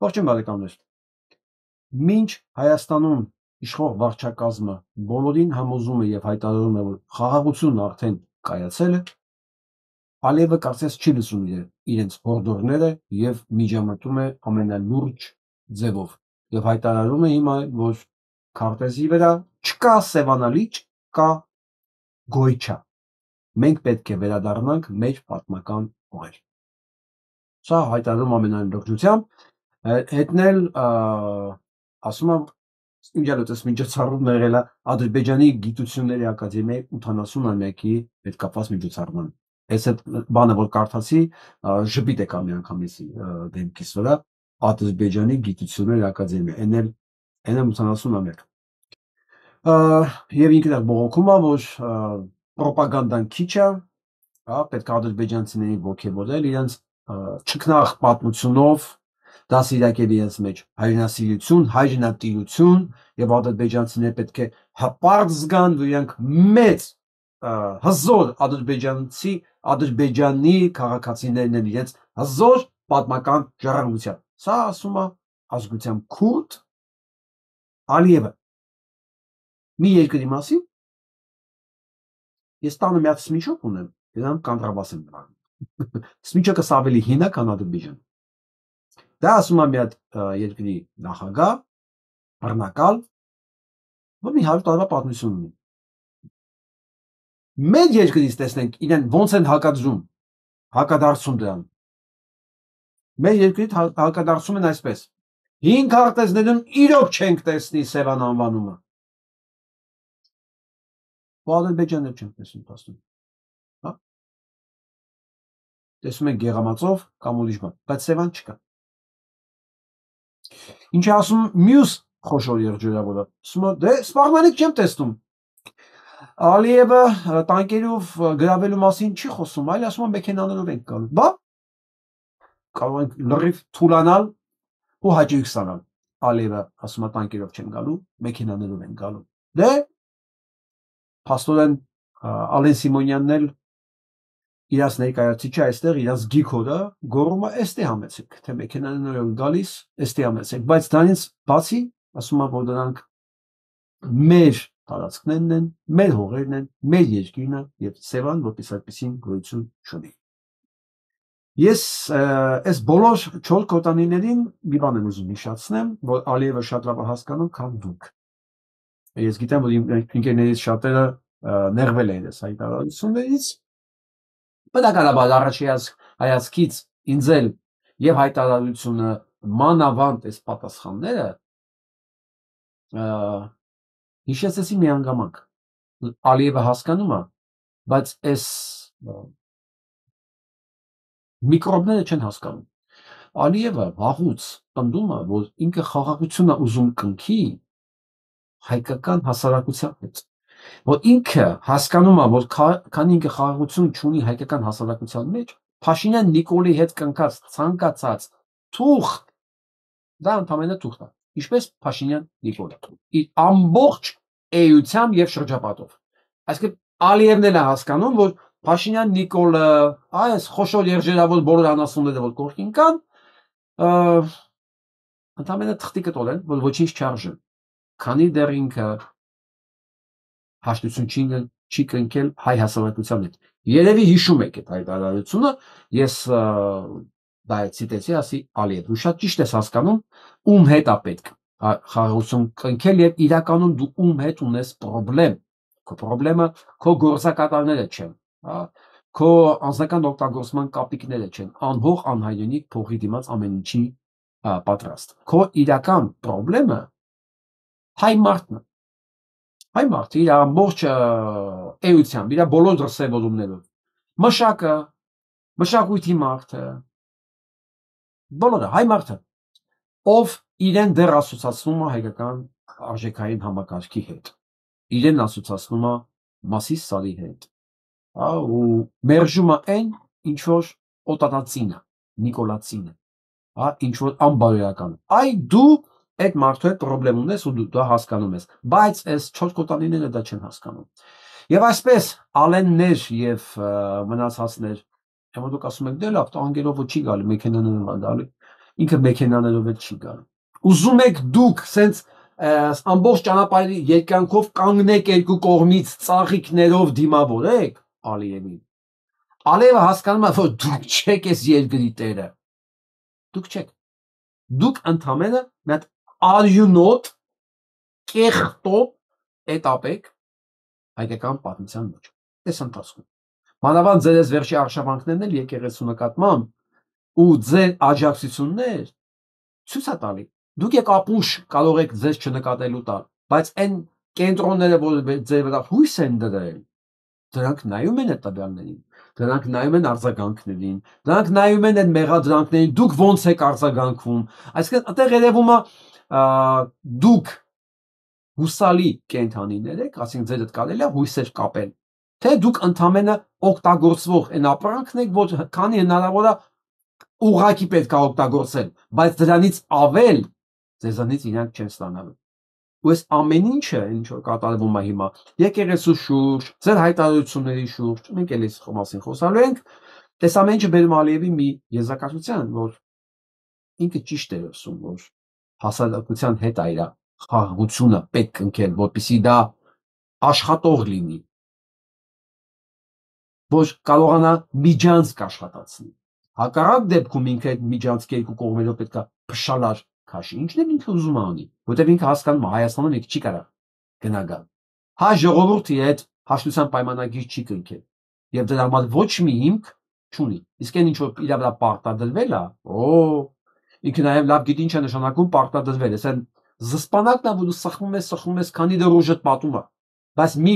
Ողջույն բարեկամներ։ Մինչ Հայաստանում իշխող վարչակազմը բոլորին համոզում է եւ հայտարարում է, որ խաղաղությունն արդեն կայացել է, Ալիևը կարծես չի լսում իրենց հորդորները եւ միջամտում է ամենալուրջ ձևով եւ հայտարարում է հիմա, որ քարտեզի վրա չկա Սևանալիճ, կա Գոյչա։ Մենք պետք է վերադառնանք մեր պատմական ուղեր։ Սա հայտարարում ամենալրջությամբ հետնել ասում եմ ինջալոց միջոցառումն եղել է Ադրբեջանի գիտությունների ակադեմիայի 80-ամյակի հետ կապված միջոցառման։ Այս բանը որ կարդացի ժպիտ եկա միանգամից դեմքիս վրա Ադրբեջանի գիտությունների ակադեմիա, այն 80-ամյակ։ Եվ ինքն էլ բողոքում է, որ պրոպագանդան քիչ է, պետք է ադրբեջանցիներին ոգևորել իրենց չքնաղ պատմությունով, դասիրակել իրենց մեջ հայրենասիրություն, հայրենատիրություն եւ ադրբեջանցիները պետք է հպարտ զգան, որ իրենք մեծ հզոր Ադրբեջանի քաղաքացիներն են իրենց հզոր պատմական ժառանգությամբ։ Սա ասում է ազգությամբ քուրդ Ալիևը։ Մի երկրի մասին ես տանը մի հատ սմիչոկ ունեմ, դրանք կանտրաբաս եմ նման։ Սմիչոկը ավելի հին է, քան Ադրբեջան։ Դա ասում է մի հատ երկրի նախագահ, բռնակալ, որ մի 100 տարվա պատմություն ունի։ Մեր երկրից տեսնենք իրեն ոնց են հակադարձում դրան։ Մեր երկրից հակադարձում են այսպես. 5 քարտեզներում իրոք չենք տեսնի Սևան անվանումը։ Ու Ադրբեջանը չենք տեսնում փաստում։ Հա։ Տեսում ենք Գեղամածով կամ ուրիշ բան, բայց Սևան չկա։ Ինչ է ասում մյուս խոշոր երջերավորը։ Ասում է, դե սպառնալիք չեմ տեսնում։ Ալիևը տանկերով գրավելու մասին չի խոսում, այլ ասում է մեքենաներով ենք գալու։ Բա կարող ենք լրիվ թուլանալ ու հաճույք ստանալ։ Ալիևը ասում է տանկերով չեն գալու, մեքենաներով են գալու։ Դե փաստորեն Ալեն Սիմոնյանն էլ իրաց ներկայացուցիչը այստեղ իրաց գիքորը գոռում է էստի համեցեք, թե մեքենաներով գալիս, էստի համեցեք, բայց դրանից բացի ասում է, որ դրանք մեր տարածքներն են, մեր հողերն են, մեր երկիրն է եւ Սևան որպես այդպեսին գոյություն չունի։ Ես այս բոլոր 4 կոտանիներին մի բան եմ ուզում հիշեցնեմ, որ Ալիևը շատ լավ հասկանում, քան դուք։ Ես գիտեմ, որ իմ ընկերներից շատերը նեղվել են այս հայտարարություններից, բնականաբար առաջի հայացքից ինձ էլ եւ հայտարարությունը մանավանդ այս պատասխանները հիշեցեցի մի հանգամանք։ Ալիևը հասկանում է, բայց այս միկրոբները չեն հասկանում։ Ալիևը վաղուց պնդում է, որ ինքը խաղաղություն է ուզում կնքի հայկական հասարակության հետ, որ ինքը հասկանում է, որ քանի ինքը խաղաղություն չունի հայկական հասարակության մեջ, Փաշինյան Նիկոլի հետ կնքած ցանկացած թուղթ, դա ընդհանրապես թուղթ է, ինչպես Փաշինյան Նիկոլը, իր ամբողջ էությամբ եւ շրջապատով։ Այսինքն Ալիևն էլ է հասկանում, որ Փաշինյան Նիկոլը, այս խոշոր երջերավոր բոլոր անասունները, որ կողքին կան, ընդհանրապես թղթի կտոր են, որ ոչինչ չարժեն, քանի դեռ ինքը հաշտություն չի կնքել հայ հասարակության հետ։ Երևի հիշում եք այդ հայտարարությունը, ես դա ցիտեցի, ասի Ալիև, դու շատ ճիշտ ես հասկանում, ում հետ է պետք խաղաղություն կնքել եւ իրականում դու ում հետ ունես խնդրեմ։ Քո խնդրեմը քո գործակատարները չեն, հա, քո անձնական օգտագործման կապիկները չեն, անհող անհայրենիք փողի դիմաց ամեն ինչի պատրաստ։ Քո իրական խնդրեմը հայ մարդն է։ Հայ մարդը իր ամբողջ էությամբ, իր բոլոր դրսևորումներով, մշակը, մշակույթի մարդը, բոլորը հայ մարդը, ով իրեն դեռ ասոցացնում է հայկական արժեքային համակարգի հետ, իրեն ասոցացնում է Մասիս Սարի հետ, ու մերժում է այն, ինչ որ օտանացին է, նիկոլացին է, ինչ որ անբարոյական։ Այ դու այդ մարդու հետ խնդրեմ ունես ու դու դա հասկանում ես, բայց այս 4 կոտանիները դա չեն հասկանում։ Եվ այսպես Ալեններ եւ մնացածներ, դուք ասում եք դե լավ, անգերով չի գալի, մեքենաներով է գալի։ ինքը մեքենաներով էլ չի գալու։ Ուզում եք դուք սենց ամբողջ ճանապարհի երկայնքով կանգնեք երկու կողմից ծաղիկներով դիմավորեք Ալիևին։ Ալիևը հասկանում է, որ դուք չեք այս երկրի տերը։ Դուք չեք։ Դուք ընդամենը մի հատ արյունոտ կեղտոտ էտապ եք հայկական պատմության մեջ։ Այս ընթացքում։ Մանավանդ ձեր այս վերջի արշավանքներն էլ եկեղեցու նկատմամբ ու ձեր աջակցություններ ցույց է տալի։ Դուք եք ապուշ կարող եք ձեզ չնկատելու տալ, բայց այն կենտրոնները, որ ձեր վրա հույս են դրել, դրանք նայում են այդ տվյալներին, դրանք նայում են արձագանքներին, դրանք նայում են այդ մեղադրանքներին, դուք ոնց եք արձագանքում, այսինքն այդտեղ երևում է դուք հուսալի կենթանիներ եք, ասենք ձերդ կարելի է հույսեր կապել, թե դուք ընդամենը օգտագործվող այն ապրանքն եք, որ քանի հնարավոր է ուղղակի պետք է օգտագործել, բայց դրանից ավել ձեզանից իրանք չեն ստանալու։ Ու այս ամեն ինչը, ինչ որ կատարվում է հիմա, եկեղեցու շուրջ, ձեր հայտարարությունների շուրջ, մենք էլ այս մասին խոսալու ենք, այս ամեն ինչը բերում Ալիևի մի եզրակացության, որ ինքը ճիշտ է ասում, որ հասարակության հետ այրա խաղաղությունը պետք ընկել, որպեսզի դա աշխատող լինի, որ կարողանա միջանցք աշխատացնի։ Հակառակ դեպքում ինքը այդ միջանցքի երկու կողմերով պետք է փշալար քաշի, ինչն էլ ինքը ուզում է անի, որտեղ ինքը հասկանում է Հայաստանում ինքը չի կարող գնալ։ Հայ ժողովրդի հետ հաշտության պայմանագիր չի կնքել եւ դրա համար ոչ մի հիմք չունի։ Իսկ այն ինչ որ իր վրա պարտադրվել է, ինքը նաեւ լավ գիտի ինչ է նշանակում պարտադրվել, այսեն զսպանակն է, որ սխում ես, քանի դեռ ուժդ պատում է, բայց մի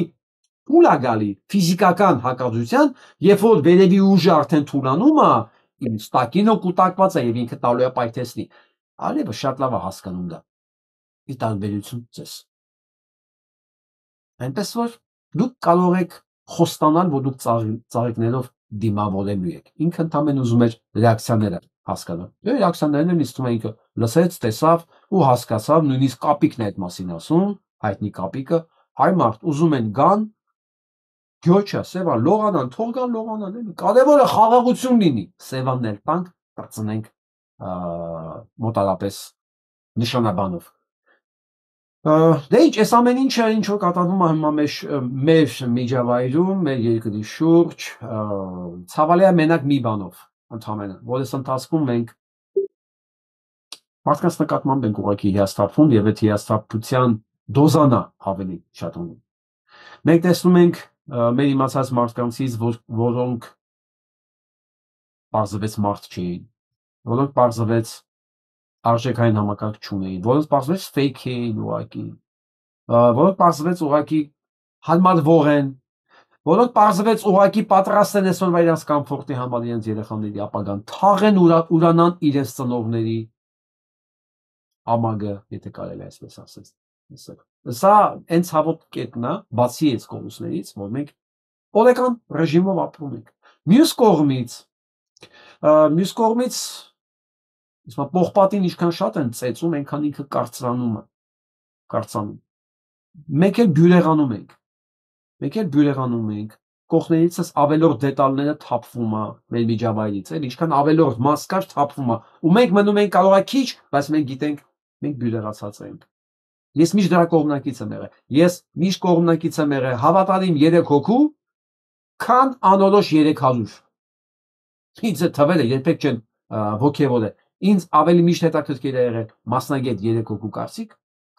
փուլ է գալի ֆիզիկական հակազդության, երբ որ վերևի ուժը արդեն թուլանում է, ստակինը կուտակված է եւ ինքը տալու է պայթեցնի։ Ալիևը շատ լավ է հասկանում դա։ Ի տարբերություն ձեզ։ Այնպես որ դուք կարող եք խոստանալ, որ դուք ծաղիկներով դիմավորելու եք։ Ինքը ընդամենը ուզում էր ռեակցիաները հասկանալ։ Եվ ռեակցիաներն էլ իստում է ինքը լսեց, տեսավ ու հասկացավ, նույնիսկ կապիկն է այդ մասին ասում, հայտնի կապիկը, հայ մարդ ուզում են գան, գյոչա, սևան, լողանան, թող գան լողանան, էլի։ Կարևորը խաղաղություն լինի։ Սևանն էլ տանք, բրծնենք մոտարապես նշանաբանով։ Դե ինչ, այս ամեն ինչը ինչ որ կատարվում է հիմա մեր միջավայրում, մեր երկրի շուրջ, ցավալի է մենակ մի բանով, ընդհանրապես, որ այս ընթացքում մենք մարդկանց նկատմամբ ենք ուղղակի հիասթափվում եւ այդ հիասթափության դոզան է ավելի շատ ունում։ Մենք տեսնում ենք մեր իմացած մարդկանցից, որոնք պարզվեց մարդ չէին, որոնք պարզվեց արժեքային համակարգ չունեին, որոնք պարզվեց fake էին ուղղակի, որոնք պարզվեց ուղղակի հարմարվող են, որոնք պարզվեց ուղղակի պատրաստ են այսօրվա իրենց կոմֆորտի համար իրենց երեխաների ապագան թաղեն ուրանան իրենց ծնողների ամագը, եթե կարելի այսպես ասել։ Սա այն ցավոտ կետն է, բացի այս կորուստներից, որ մենք օրեկան ռեժիմով ապրում ենք։ Մյուս կողմից իսկ պողպատին ինչքան շատ են ծեծում, այնքան ինքը կարծրանում է։ Մենք էլ բյուրեղանում ենք, կողքներիցս ավելորդ դետալները թափվում է մեր միջավայրից, էլ ինչքան ավելորդ մասկար թափվում է, ու մենք մնում ենք կարող է քիչ, բայց մենք գիտենք, մենք բյուրեղացած ենք։ Ես միշտ դրա կողմնակից եմ եղել։ Ես միշտ կողմնակից եմ եղել հավատարիմ 3 հոգու, քան անորոշ 300։ Ինձ այդ թվերը երբեք չեն ոգևորել։ Ինձ ավելի միշտ հետաքրքիր է եղել մասնագետ 3 հոգու կարծիք,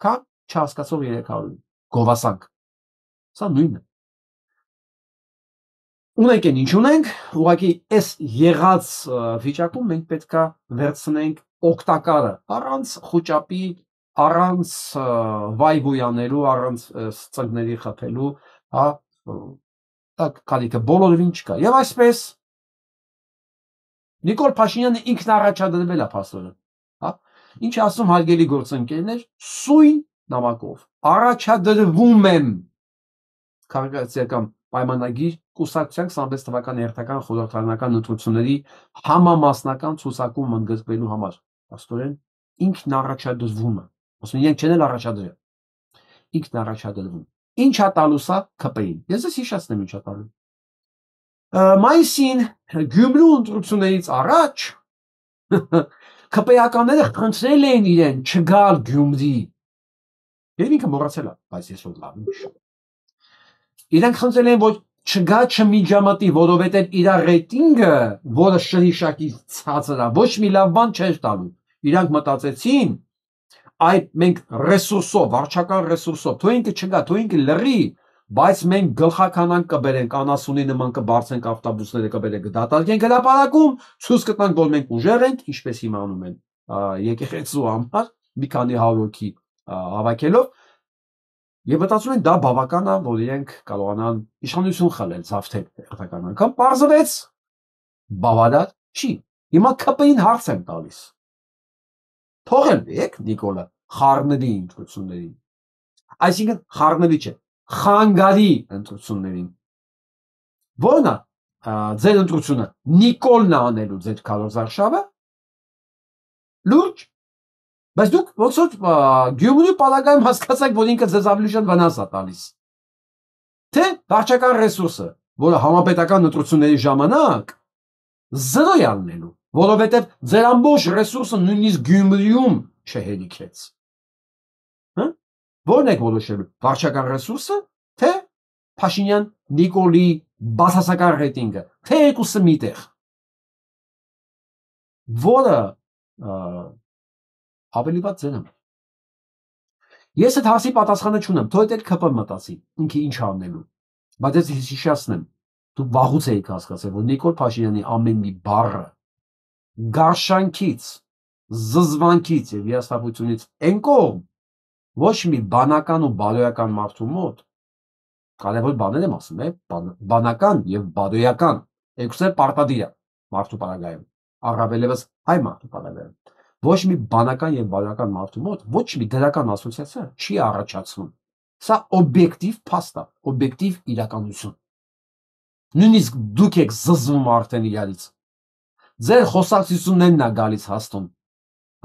քան չհասկացող 300։ Գովասանք։ Սա նույնն է։ Ունենք այն ինչ ունենք, ուղղակի այս եղած վիճակում մենք պետքա վերցնենք օգտակարը, առանց խոճապի, առանց վայվոյանելու, առանց ծնկների խփելու, հա, կալիքը բոլորովին չկա։ Եվ այսպես Նիկոլ Փաշինյանը ինքն առաջադրվել է փաստորեն, հա, ինչ ասում հարգելի գործընկերներ, սույն նամակով առաջադրվում եմ քաղաքացիական պայմանագիր կուսակցության 26 թվականի հերթական խորհրդարանական ընտրությունների համամասնական ցուցակում ընդգրկվելու համար։ Փաստորեն ինքն առաջադրվում է։ Ասում իրենք չեն էլ առաջադրել։ Ինքն առաջադրվում։ Ինչ է տալու սա ԿՊ-ին։ Ես ես հիշեցնեմ ինչ է տալու։ Մայիսին Գյումրու ընտրություններից առաջ ԿՊԵ-ականները խնդրել էին իրեն չգալ Գյումրի։ Եվ ինքը մոռացել է, բայց ես որ լավ եմ։ Իրանք խնդրել են, որ չգա չմիջամտի, որովհետև իր ռեյտինգը, որը շրիշակի ցածր է, ոչ մի լավ բան չէր տալու։ Իրանք մտածեցին, այ մենք ռեսուրսով, վարչական ռեսուրսով, թող ինքը չգա, թող ինքը լռի, բայց մենք գլխականանք կբերենք, անասունի նման կբարձենք ավտոբուսները կբերենք, դատարկենք հրապարակում, ցույց կտանք, որ մենք ուժեղ ենք, ինչպես հիմա անում են եկեղեցու համար, մի քանի հարյուրքի հավաքելով, եւ մտածում են դա բավական է, որ իրենք կարողանան իշխանություն խլել, ցավթել հերթական անգամ, պարզվեց բավարար չի։ Հիմա ԿՊ-ին հարց եմ տալիս։ Թողել եք Նիկոլը խառնվի ընտրություններին։ Այսինքն խառնվի չէ, խանգարի ընտրություններին։ Որն է ձեր ընտրությունը։ Նիկոլն է անելու ձեր քարոզարշավը։ Լուրջ։ Բայց դուք ոնց որ Գյումրի պարագայում հասկացաք, որ ինքը ձեզ ավելի շատ վնաս է տալիս։ Թե վարչական ռեսուրսը, որը համապետական ընտրությունների ժամանակ զրո է անելու, որովհետև ձեր ամբողջ ռեսուրսը նույնիսկ Գյումրիում չհերիքեց։ Որն եք որոշելու, վարչական ռեսուրսը, թե Փաշինյան Նիկոլի բացասական ռեյտինգը, թե երկուսը միտեղ։ Որը ավելի վատ ձենը։ Ես այդ հարցի պատասխանը չունեմ, թող էլ ԿՊ մտածի, ինքը ինչ անելու։ Բայց ես հիշեցնեմ, դուք վաղուց եք հասկացել, որ Նիկոլ Փաշինյանի ամեն մի բառը գարշանքից, զզվանքից եւ հիասթափությունից են կողմ ոչ մի բանական ու բարոյական մարդու մոտ կարևոր բաներ եմ ասում, բանական եւ բարոյական երկուսը պարտադիր է մարդու պարագայում, առավելևս հայ մարդու պարագայում։ Ոչ մի բանական եւ բարոյական մարդու մոտ ոչ մի դրական ասոցիացիա չի առաջացնում։ Սա օբյեկտիվ փաստ է, օբյեկտիվ իրականություն։ Նույնիսկ դուք եք զզվում արդեն իրարից։ Ձեր խոսակցություններն է գալիս հաստում,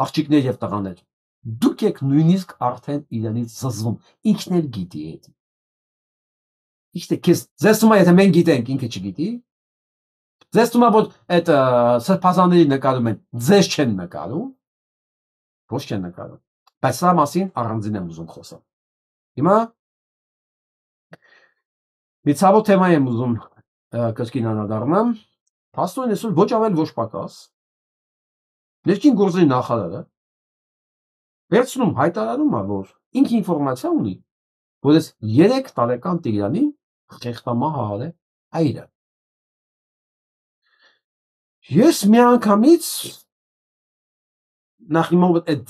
աղջիկներ եւ տղաներ։ Դուք եք նույնիսկ արդեն իրանից զզվում, ինքն էլ գիտի այդ։ Իշտե քեզ ձեզ թվում է, եթե մենք գիտենք, ինքը չգիտի։ Ձեզ թվում է, որ այդ սրբազանների նկարում են, ձեզ չեն նկարում։ Ոչ չեն նկարում։ Բայց սա մասին առանձին եմ ուզում խոսալ։ Հիմա մի ցավոտ թեմա եմ ուզում կրկին անդրադառնամ։ Փաստորեն այսօր ոչ ավել ոչ պակաս ներքին գործերի նախարարը վերցնում հայտարարում է, որ ինքը ինֆորմացիա ունի, որ այս 3 տարեկան Տիգրանին խեղդամահ է այրը։ Ես միանգամից նախ իմով այդ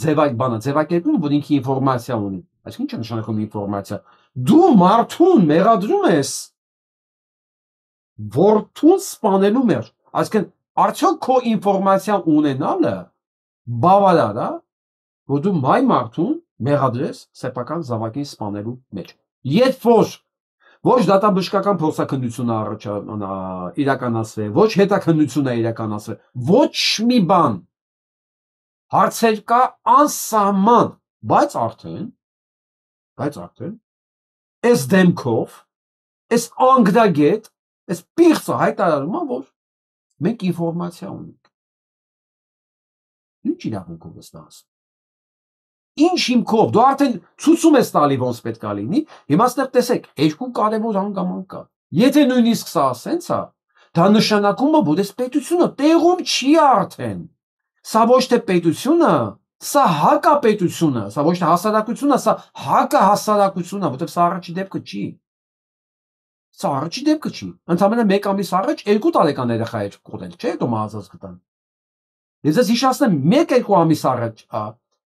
ձևակերպում, որ ինքը ինֆորմացիա ունի։ Այսինքն ինչ է նշանակում ինֆորմացիա։ Դու մարդուն մեղադրում ես որդուն սպանելու մեջ։ Այսինքն արդյոք քո ինֆորմացիա ունենալը բավարար է, որ դու մայ մարդուն մեղադրես սեփական զավակին սպանելու մեջ։ Երբ որ ոչ դատաբժշկական փորձաքննություն իրականացվի, ոչ հետաքննություն է իրականացվի, ոչ մի բան հարցեր կա անսահման, բայց արդեն այս դեմքով, այս անգդագետ, այս պիղծը հայտարարում է, որ մենք ինֆորմացիա ունենք։ Ինչ իրավունքով ես դա ասում։ Ինչ հիմքով, դու արդեն ցույցում ես տալի ոնց պետք է լինի, հիմա ստեղ տեսեք, երկու կարևոր հանգամանք կա։ Եթե նույնիսկ սա ասենց է, դա նշանակում է, որ այս պետությունը տեղում չի արդեն։ Սա ոչ թե պետությունը, սա հակապետությունը, սա ոչ թե հասարակությունը, սա հակահասարակությունն է, որտեղ սա առաջի դեպքը չի։ Սա առաջի դեպքը չի։ Ընդամենը 1 ամիս առաջ 2 տարեկան երեխա էր կոտրել, չէ՞, դու մահացած գտան։ Ես ձեզ հիշեցնեմ 1-2 ամիս առաջ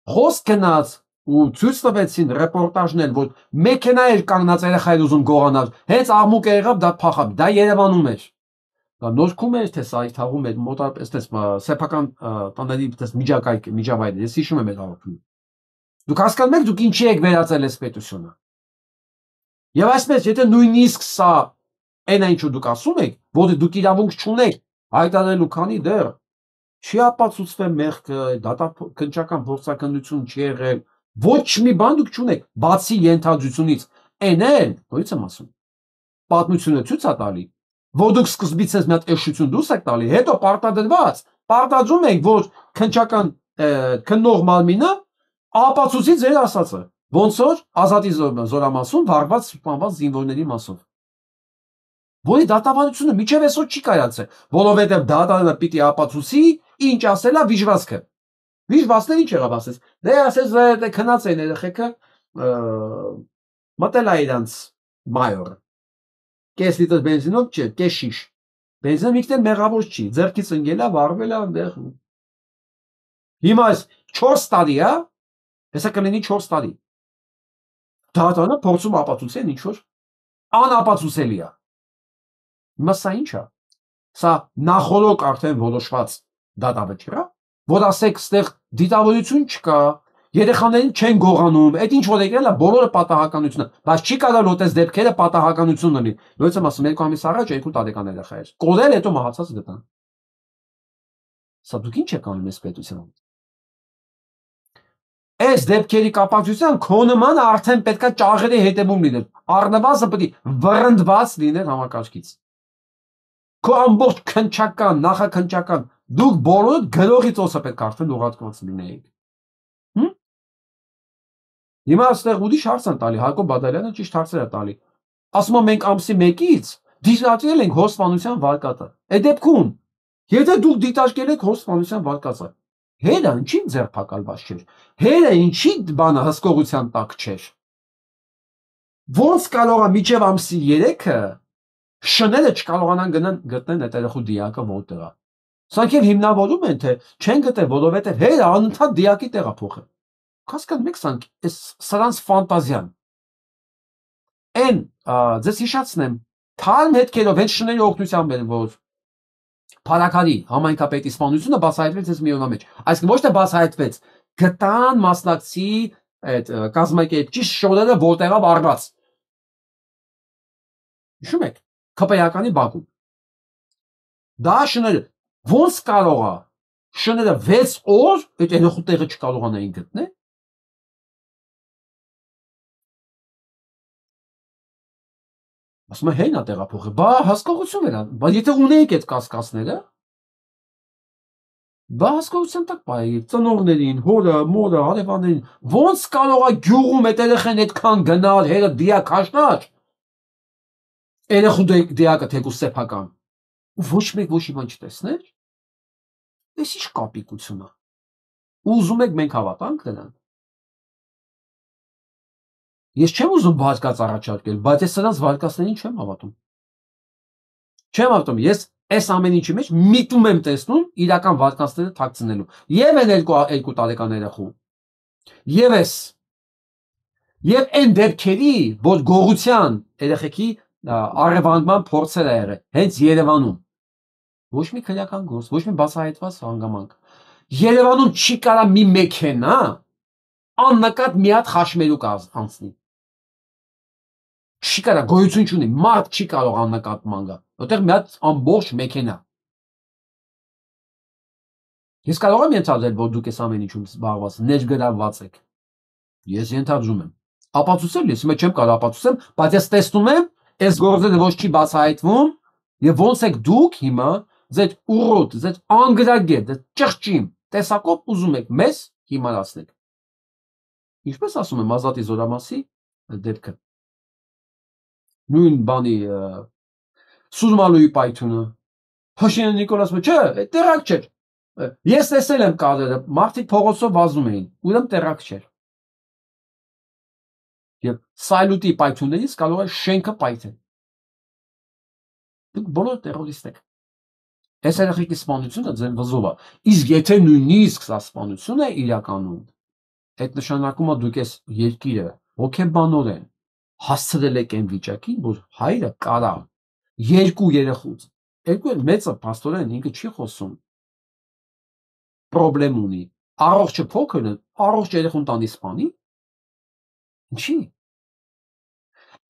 խոսք գնաց ու ցույց տվեցին ռեպորտաժներ, որ մեքենա էր կանգնած երեխայր ուզում գողանալ, հենց աղմուկ եղավ, դա փախավ, դա Երևանում էր։ Դա նորքում էր, թե Սայթաղում էր, մոտավորապես այդպես սեփական տաների այդպես միջավայր, ես հիշում եմ այդ առողջությունը։ Դուք հասկանում եք, դուք ինչի եք վերածել այս պետությունը։ Եվ այսպես, եթե նույնիսկ սա այն ինչ դուք ասում եք, որ դուք իրավունք չունեք հայտարարելու, քանի դեռ չի ապացուցվել մեղքը, դատաքննչական փորձաքննություն չի եղել, ոչ մի բան դուք չունեք, բացի ենթադրությունից, այն էլ, ո՞ից եմ ասում, պատմությունը ցույց է տալի, որ դուք սկզբից ես մի հատ էշություն դուրս եք տալի, հետո պարտադրված, պարտադրում եք, որ քննչական քննող մարմինը ապացուցի ձեր ասածը, ոնց որ Ազատի զորամասում վարված սպանված զինվորների մասով։ Որի դատավարությունը միջև այսօր չի կայացել, որովհետև դատարանը պիտի ապացուցի, ինչ ասելա վիժվածքը։ Վիժվածքն ինչ եղավ ասես։ Դե ասես քնած են երեխեքը մտել է իրանց մայորը։ Կես լիտր բենզինով չէ, կես շիշ։ Բենզինը միքտեն մեղավոր չի, ձեռքից ընկել է, վառվել է այնտեղ։ Հիմա այս 4 տարի է, հեսա կլինի 4 տարի։ Դատարանը փորձում ապացուցել ինչ որ անապացուցելի է։ Հիմա սա ինչ է։ Սա նախորոք արդեն որոշված դատավճիռ է, որ ասեք ստեղ դիտավորություն չկա, երեխաներին չեն գողանում, այդ ինչ որ եկել է բոլորը պատահականություն է, բայց չի կարող որտես դեպքերը պատահականություն լինի։ Նույնիսկ եմ ասում 2 ամիս առաջ 2 տարեկան երեխա էր։ Կորել հետո մահացած գտան։ Սա դուք ինչ եք անում այս պետությամբ։ Այս դեպքերի կապակցությամբ քո նման արդեն պետքա ճաղերի հետևում լինել։ Առնվազն պետք է վռնդված լինել համակարգից։ Քո ամբողջ քնչական, նախաքնչական, դուք բոլորը գրողի ծոցը պետք է արդեն ուղղված լինեիք։ Հիմա այստեղ ուրիշ հարց են տալի, Հակոբ Բադալյանը ճիշտ հարցեր է տալի։ Ասում եմ մենք ամսի 1-ից դիտարկել ենք հոսպանության վարկածը։ Այդ դեպքում, եթե դուք դիտարկել եք հոսպանության վարկածը, հերը ինչի ձերբակալված չէր։ Հերը ինչի բանը հսկողության տակ չէր։ Ոնց կարող է միջև ամսի 3-ը շները չկարողանան գտնեն այդ երեխու դիակը որտեղ է։ Սրանք էլ հիմնավորում են, թե չեն գտել, որովհետև հերը անընդհատ դիակի տեղ է փոխել։ Հասկանում եք սրանց ֆանտազիան։ Այն ձեզ հիշացնեմ, թարմ հետքերով հենց շների օգնությամբ էր, որ Փարաքարի համայնքապետի սպանությունը բացահայտվեց այս մի օրվա մեջ։ Այսինքն ոչ թե բացահայտվեց, գտան մասնակցի այդ կազմակերպիչի շորերը որտեղավ արված։ Հիշում եք, ՔՊՀ-ականի բակում։ Դա շները ոնց կարող է շները 6 օր այդ երեխու տեղը չկարողանային գտնել։ Ասում է հենա տեղափոխել, բա հասկողություն էր, բա եթե ունեիք այդ կասկածները, բա հասկողության տակ պայեք, ծնողներին, հորը, մորը, հարևաններին, ոնց կարող է գյուղում այդ երեխան այդքան գնալ, հերը դիակ հաշնար, երեխու դիակը թեկուզ սեփական, ու ոչ մեկ ոչ իման չտեսներ, այս ինչ կապիկություն է, ուզում եք մենք հավատանք նրան։ Ես չեմ ուզում վարկած առաջարկել, բայց ես սրանց վարկածներին չեմ հավատում։ Չեմ հավատում, ես այս ամեն ինչի մեջ միտում եմ տեսնում իրական վարկածները թաքցնելու։ Եվ այն 2 տարեկան երեխու։ Եվ ես։ Եվ այն դեպքերի, որ գողության երեխեքի առևանգման փորձեր է եղել, հենց Երևանում։ Ոչ մի քրեական գործ, ոչ մի բացահայտված հանգամանք։ Երևանում չի կարա մի մեքենա աննկատ մի հատ խաշմերուկ անցնի։ Չի կարա, գոյություն չունի, մարդ չի կարող աննկատ ման գա, որտեղ մի հատ ամբողջ մեքենա։ Ես կարող եմ ենթադրել, որ դուք այս ամեն ինչում զբաղված ներգրավված եք։ Ես ենթադրում եմ։ Ապացուցել ես հիմա չեմ կարող ապացուցեմ, բայց ես տեսնում եմ, այս գործերը ոչ չի բացահայտվում, եւ ոնց եք դուք հիմա ձեր ուռոտ, ձեր անգրագետ, ճղճիմ տեսակով ուզում եք մեզ հիմարացնել։ Ինչպես ասում եմ Ազատի զորամասի դեպքը։ Նույն բանի Սուրմալուի պայթյունը։ Փաշինյանը Նիկոլաս չէ, տեղակ չէր։ Ես տեսել եմ կադրը, մարդիկ փողոցով վազում էին, ուրեմն տեղակ չէր։ Եվ Սայլուտի պայթյուններից կարող է շենքը պայթել։ Դուք բոլոր տերորիստ եք։ Այս երեխեքի սպանությունը ձեր վզով է։ Իսկ եթե նույնիսկ սա սպանություն է իրականում, այդ նշանակում է դուք այս երկիրը հոգեբանորեն հասցրել եք այն վիճակին, որ հայրը կարա 2 երեխուց, 2 մեծը փաստորեն ինքը չի խոսում, պրոբլեմ ունի, առողջը փոքրն է, առողջ երեխուն տանի սպանի, ինչի։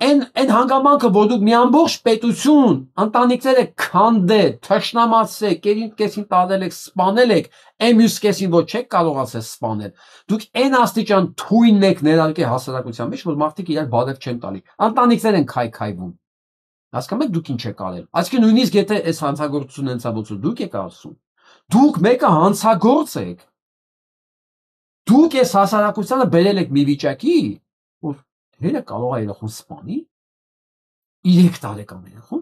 Այն հանգամանքը, որ դուք մի ամբողջ պետություն, ընտանիքները քանդել, թշնամացել, կեսին տարել եք, սպանել եք, այն մյուս կեսին որ չեք կարողացել սպանել, դուք այն աստիճան թույն եք ներարկել հասարակության մեջ, որ մարդիկ իրար բարև չեն տալի, ընտանիքներ են քայքայվում։ Հասկանում եք դուք ինչ եք արել։ Այսինքն նույնիսկ եթե այս հանցագործությունը հենց ա ոնց որ դուք եք ասում, դուք մեկը հանցագործ եք։ Դուք այս հասարակությանը բերել եք մի վիճակի, որ հերը կարող է երախոն սպանի 3 տարեկան երախոն։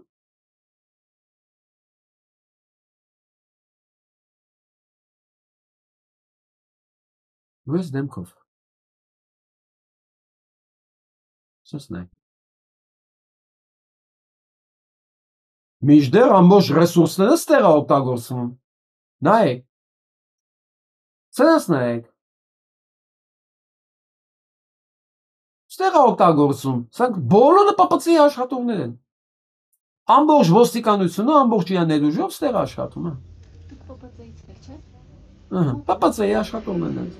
Ո՞ւս դեմքով։ Սոսնայ։ Միջդեռ ամբողջ ռեսուրսները ստեղ է օգտագործվում։ Նայեք։ Սրանց նայեք։ Ստեղ է օգտագործում, սրանք բոլորը պապացի աշխատողներ են։ Ամբողջ ոստիկանությունը, ամբողջ իր ներուժով ստեղ աշխատում է։ Դուք պապացայից եք, չէ՞։ Ահա, պապացի աշխատողներն են։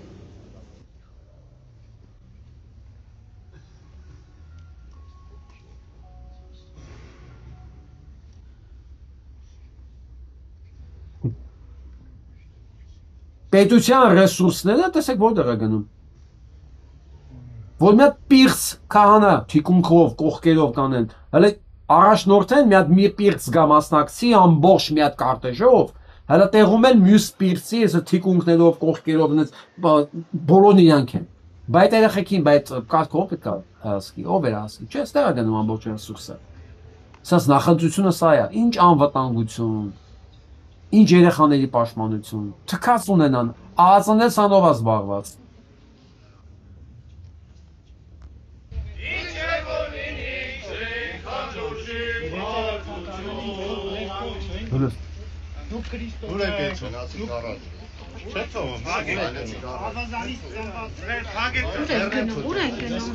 Պետության ռեսուրսները տեսեք որտեղ է գնում։ Որ մի հատ պիղծ քահանա թիկունքով, կողքերով կանեն, հələ առաջնորդեն մի հատ մի պիղծ գա մասնակցի ամբողջ մի հատ կարտեժով, հələ տեղում են մյուս պիղծի, այս թիկունքներով, կողքերով այնպես բոլորն իրանք են։ Բայց երեխեքին բայց կարգով պետք է հասկի, ով էր հասկի, չէ՞, ստեղ է գնում ամբողջ ռեսուրսը։ Սա նախընտրությունը սա է, ինչ անվտանգություն, ինչ երեխաների պաշտպանություն, թքած ունենան, ԱԱԾ-ն էլ սանով է զբաղված։ Դուք Քրիստոս եք ցնացի առած։ Չէ՞ թվում։ Ավազանից ծնված։ Ուր են գնում։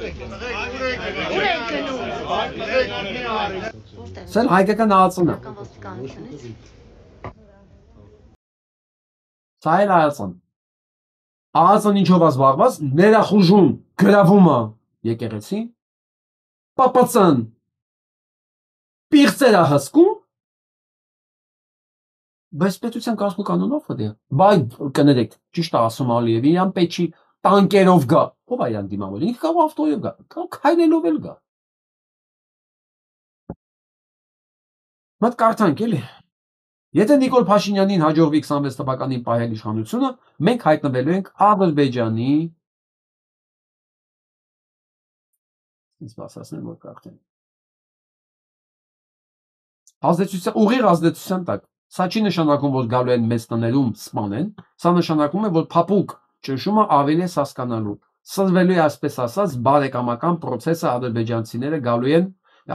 Սա հայկական ԱԱԾ-ն է։ Ոստիկանությունից։ Սա էլ ԱԱԾ-ն։ ԱԱԾ-ն ինչով է զբաղված, ներախուժում, գրավում է եկեղեցին, պապացան պիղծեր է հսկում, բայց պետության կազմու կանոնով է։ Բայց կներեք, ճիշտ է ասում Ալիևը, իրան պետք չի տանկերով գա։ Ո՞վ է իրան դիմավորել։ Ինքը կարող ավտոյով գա, կարող քայլելով էլ գա։ Մատ կարդանք էլի։ Եթե Նիկոլ Փաշինյանին հաջողվի 26 թվականին պահել իշխանությունը, մենք հայտնվելու ենք Ադրբեջանի ասացնեմ որ կարդեմ։ Ուղիղ ազդեցության տակ։ Սա չի նշանակում, որ գալու են մեծ տներում սպանեն, սա նշանակում է, որ փափուկ ճնշումը ավելի է հասկանալու։ Սրվելու է այսպես ասած բարեկամական process-ը ադրբեջանցիները գալու են,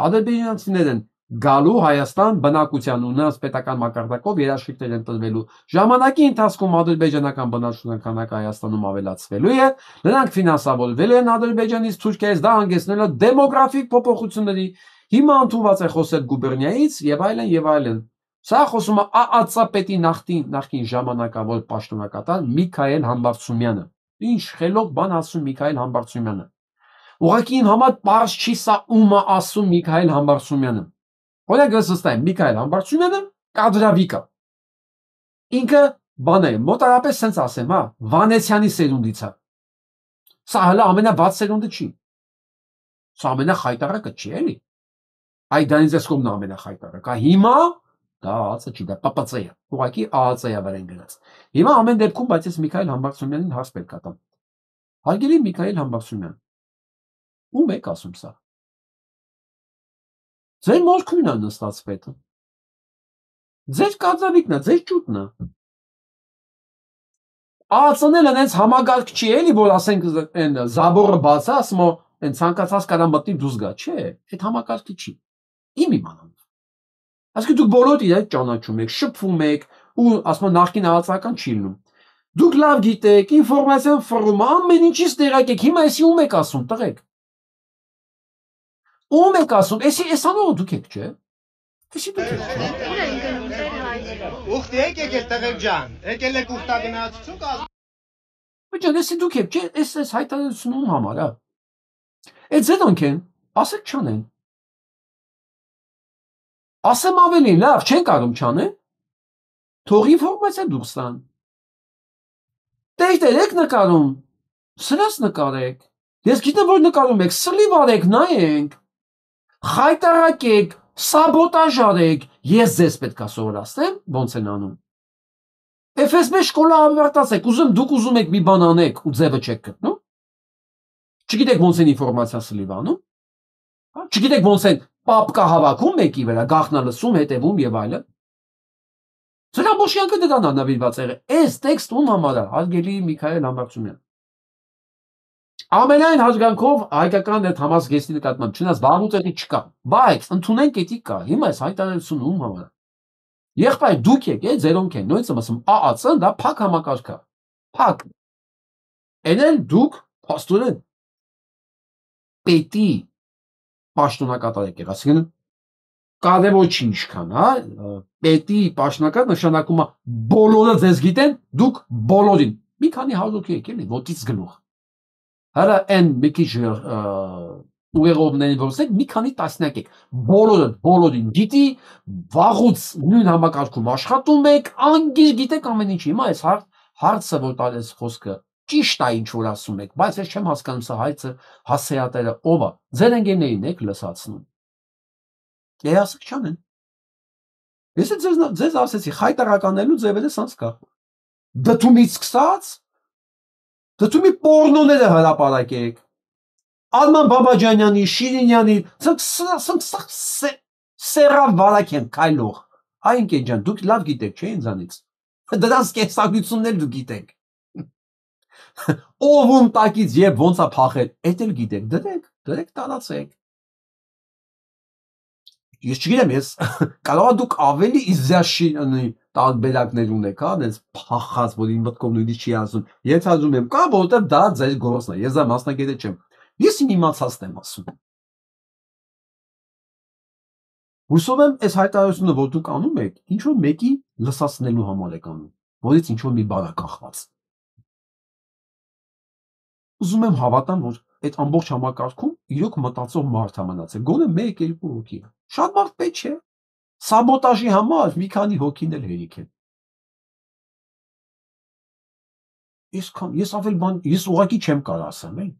ադրբեջանցիներն են գալու Հայաստան բնակության ունած պետական մակարդակով երաշխիքներ են տրվելու։ Ժամանակի ընթացքում ադրբեջանական բնակչության քանակը Հայաստանում ավելացվելու է, նրանք ֆինանսավորվելու են Ադրբեջանից, Թուրքիայից, դա հանգեցնելու է դեմոգրաֆիկ փոփոխությունների։ Հիմա ընդունված է խոսել գուբերնիայից եւ այլն եւ այլն։ Սա խոսում է ԱԱԾ պետի նախկին ժամանակավոր պաշտոնակատար Միքայել Համբարձումյանը։ Ինչ խելոք բան ասում Միքայել Համբարձումյանը։ Ուղղակի իմ համար պարզ չի սա ում է ասում Միքայել Համբարձումյանը։ Օրինակ վստահ եմ Միքայել Համբարձումյանը կադրավիկ է։ Ինքը բան է, մոտարապես sense ասեմ, հա, Վանեցյանի սերունդից է։ Սա հələ ամենավատ սերունդը չի։ Սա ամենախայտարակը չի էլի։ Այդ դրանից ես կողմն ամենախայտարակը։ Հիմա դա ԱԱԾ չի, դա ՊՊՑ է։ Ուղղակի ԱԱԾ-ը վրան գնաց։ Հիմա ամեն դեպքում բայց ես Միքայել Համբարձումյանին հարց պետք է տամ։ Հարգելի Միքայել Համբարձումյան, ում եք ասում սա։ Ձեր մորքույնն է նստած պետը։ Ձեր կադրավիկն է, ձեր ճուտն է։ ԱԱԾ-ն էլ այնց համագարկ չի էլի, որ ասենք այն զաբորը բաց է, ասում են ցանկացած կարա մտնի դուրս գա, չէ, այդ համակարգի չի։ Իմ իմանալով։ Այսինքն դուք բոլորդ իրար ճանաչում եք, շփվում եք ու ասում են նախկին ԱԱԾ-ական չի լինում։ Դուք լավ գիտեք, ինֆորմացիան ֆորում, ամեն ինչից տեղյակ եք, հիմա էսի ում եք ասում, տղեկ։ Ում եք ասում, էսի անողը դուք եք, չէ։ Էսի դուք եք, չէ։ Ուր են գնում ձեր հայրերը։ Ուխտի եք եկել տղեկ ջան, եկել եք ուխտագնացություն կազմել։ Բայց էսի դուք եք, չէ, էս հայտարարությունը ում համար է։ Այդ զենոնք են, ասեք չանեն։ Ասեմ ավելին, լավ, չեն կարող չանեն։ Թող ինֆորմացիա դուրս տան։ Դեր եք նկարում, սրած նկարեք։ Ես գիտեմ, որ նկարում եք, սլիվ արեք, նայենք, խայտարակեք, սաբոտաժ արեք, ես ձեզ պետք է սովորացնեմ, ոնց են անում։ FSB շկոլա ավարտացեք, դուք ուզում եք մի բան անեք ու ձևը չեք գտնում։ Չգիտեք ոնց են ինֆորմացիա սլիվանում, չգիտեք ոնց են պապկա հավաքում մեկի վրա, գաղտնա լսում, հետևում եւ այլն։ Սրա բոշյանքը դրան անավիրված եղել։ Այս տեքստ ում համար է, հարգելի Միքայել Համբարձումյան։ Ամենայն հարգանքով հայկական այդ համազգեստի նկատմամբ, չնայած վաղուց էդի չկա, բայց ընդունենք էդի կա, հիմա այս հայտարարությունը ում համար է։ Եղբայր դուք եք, ձերոնք են, նույնիսկ ասում ԱԱՑ-ն դա փակ համակարգ է։ Փակ։ Էնել դուք փաստորեն պետի պաշտոնակատար եք եղած, այսինքն կարևոր չի ինչքան, հա, պետի պաշտոնակատար նշանակում է բոլորը ձեզ գիտեն, դուք բոլորին։ Մի քանի հազուկ եք էլի, ոտից գլուխ։ Հələ այն մի քիչ ուղեղովների որսեք մի քանի տասնյակ եք, բոլորին գիտի, վաղուց նույն համակարգում աշխատում եք, անգիր գիտեք ամեն ինչ, հիմա այս հարցը, որ տալես խոսքը, ճիշտ է ինչ որ ասում եք, բայց ես չեմ հասկանում սա հայցը հասեատերը ով է, ձեր ընկերներին եք լսացնում, երասիկ չանեն, ես ձեզ ասեցի, խայտարականելու ձևերը սանց կա, դտումից սկսած, դտումի պորնոները հրապարակեք, Արման Բաբաջանյանի, Շիրինյանի, սերավ վարակ են կայլող, այն կենջան, դուք լավ գիտեք, չէ ինձանից, դրանց կեսագությունն էլ դուք գիտեք, ով տակից և ոնց է փախել, էդ էլ գիտեք, դրեք տարացեք, ես չգիտեմ, ես կարող է դուք ավելի իզյաշինի տարբերակներ ունեք, հա, դες փախած, որ իմ մտքով նույնիսկ չի ասում, ես ասում եմ, կա, որովհետև դա ձեր գործն է, ես դա մասնագետ չեմ, ես իմ իմացածն եմ ասում։ Հուսով եմ, այս հայտարարությունը, որ դուք անում եք, ինչ-որ մեկի լսացնելու համար եք անում, որից ինչ-որ մի բան է կախված։ Ուզում եմ հավատամ, որ այդ ամբողջ համակարգում իրոք մտածող մարդ է մնացել, գոնե 1-2 հոգի։ Շատ մարդ պետք չէ։ Սաբոտաժի համար մի քանի հոգին էլ հերիք են։ Ես ավել բան, ես ուղղակի չեմ կարող ասեմ, էլի։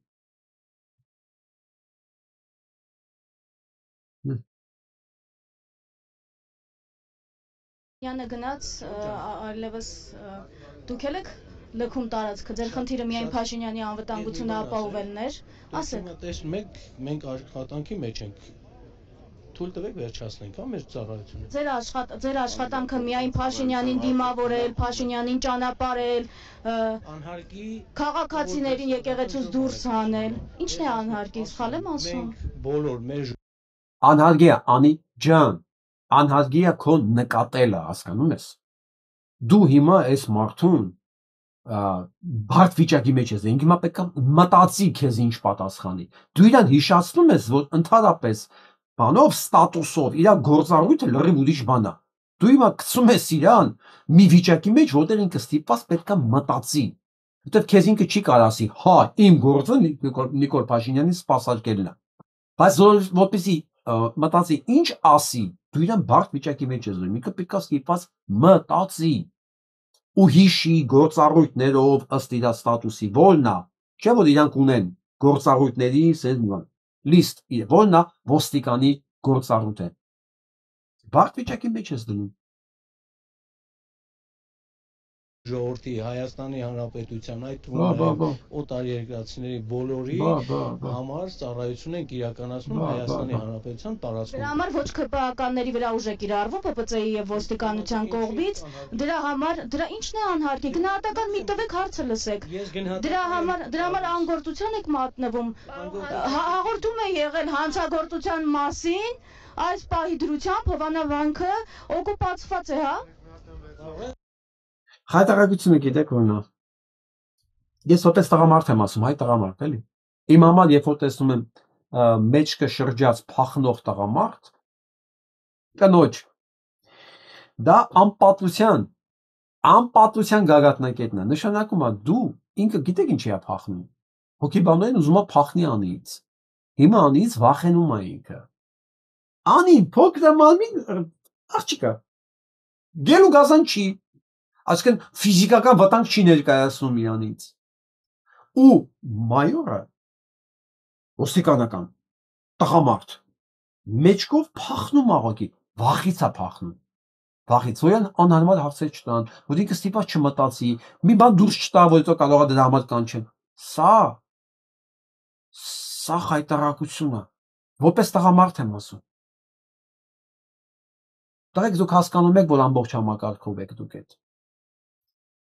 Յանը գնաց, այլևս դուք եք լքում տարածքը, ձեր խնդիրը միայն Փաշինյանի անվտանգությունը ապահովելն էր, ասեք։ Մենք աշխատանքի մեջ ենք, թույլ տվեք վերջացնենք, հա, մեր ծառայությունը։ Ձեր աշխատանքը միայն Փաշինյանին դիմավորել, Փաշինյանին ճանապարհել, անհարկի քաղաքացիներին եկեղեցուց դուրս հանել, ի՞նչն է անհարկի, սխալ եմ ասում։ Մենք բոլոր մեր Անհարգի է, Անի ջան, անհարգի է քո նկատելը, հասկանում ես։ Դու հիմա այս մարդուն բարդ վիճակի մեջ ես, ինք հիմա պետք է մտածի քեզ ինչ պատասխանի։ Դու իրան հիշացնում ես, որ ընդհանրապես բանով, ստատուսով, իր գործառույթը լրիվ ուրիշ բան է։ Դու հիմա գցում ես իրան մի վիճակի մեջ, որտեղ ինքը ստիպված պետք է մտածի։ Որտեղ քեզ ինքը չի կարող ասի, հա, իմ գործը Նիկոլ Փաշինյանի սպասարկելն է։ Բայց որպեսզի մտածի, ինչ ասի, դու իրան բարդ վիճակի մեջ ես դնում, ինքը պետք է ստիպված մտածի ու հիշի գործառույթներով ըստ իր ստատուսի, որն է, չէ՞ որ իրանք ունեն գործառույթների լիստ, որն է ոստիկանի գործառույթ է։ Բարդ վիճակի մեջ ես դնում։ ժողովրդի Հայաստանի Հանրապետության այդ թվում օտարերկրացիների բոլորի համար ծառայություն ենք իրականացնում Հայաստանի Հանրապետության տարածքում։ Դրա համար ոչ ՔՊԱ-ականների վրա ուժ է կիրառվում ՊՊՑ-ի եւ ոստիկանության կողմից։ Դրա համար դրա ի՞նչն է անհարկի։ Գնահատական մի տվեք հարցը լսեք։ Դրա համար անգործության եք մատնվում։ Հաղորդում է եղել հանցագործության մասին, այս պահի դրությամբ Հովանավանքը օկուպացված է, հա։ Հայտարարությունը գիտեք որն է։ Ես որպես տղամարդ եմ ասում, հայ տղամարդ էլի։ Իմ համար երբ որ տեսնում եմ մեջքը շրջած փախնող տղամարդ, կնոջ, դա անպատվության գագաթնակետն է, նշանակում է դու ինքը գիտեք ինչի է փախնում։ Հոգեբանորեն ուզում է փախնի Անիից։ Հիմա Անիից վախենում է ինքը։ Անի փոքր մարմին աղջիկա։ Գելու գազան չի։ Այսինքն ֆիզիկական վտանգ չի ներկայացնում իրանից։ Ու մայորը ոստիկանական տղամարդ մեջքով փախնում աղոքի, վախից է փախնում։ Վախից ոյան անհարմար հարցեր չտան, որ ինքը ստիպված չմտածի, մի բան դուրս չտա, որ հետո կարող է դրա համար կանչեն։ Սա խայտարակություն է։ Որպես տղամարդ եմ ասում։ Տղեկ դուք հասկանում եք, որ ամբողջ համակարգով եք դուք այդ։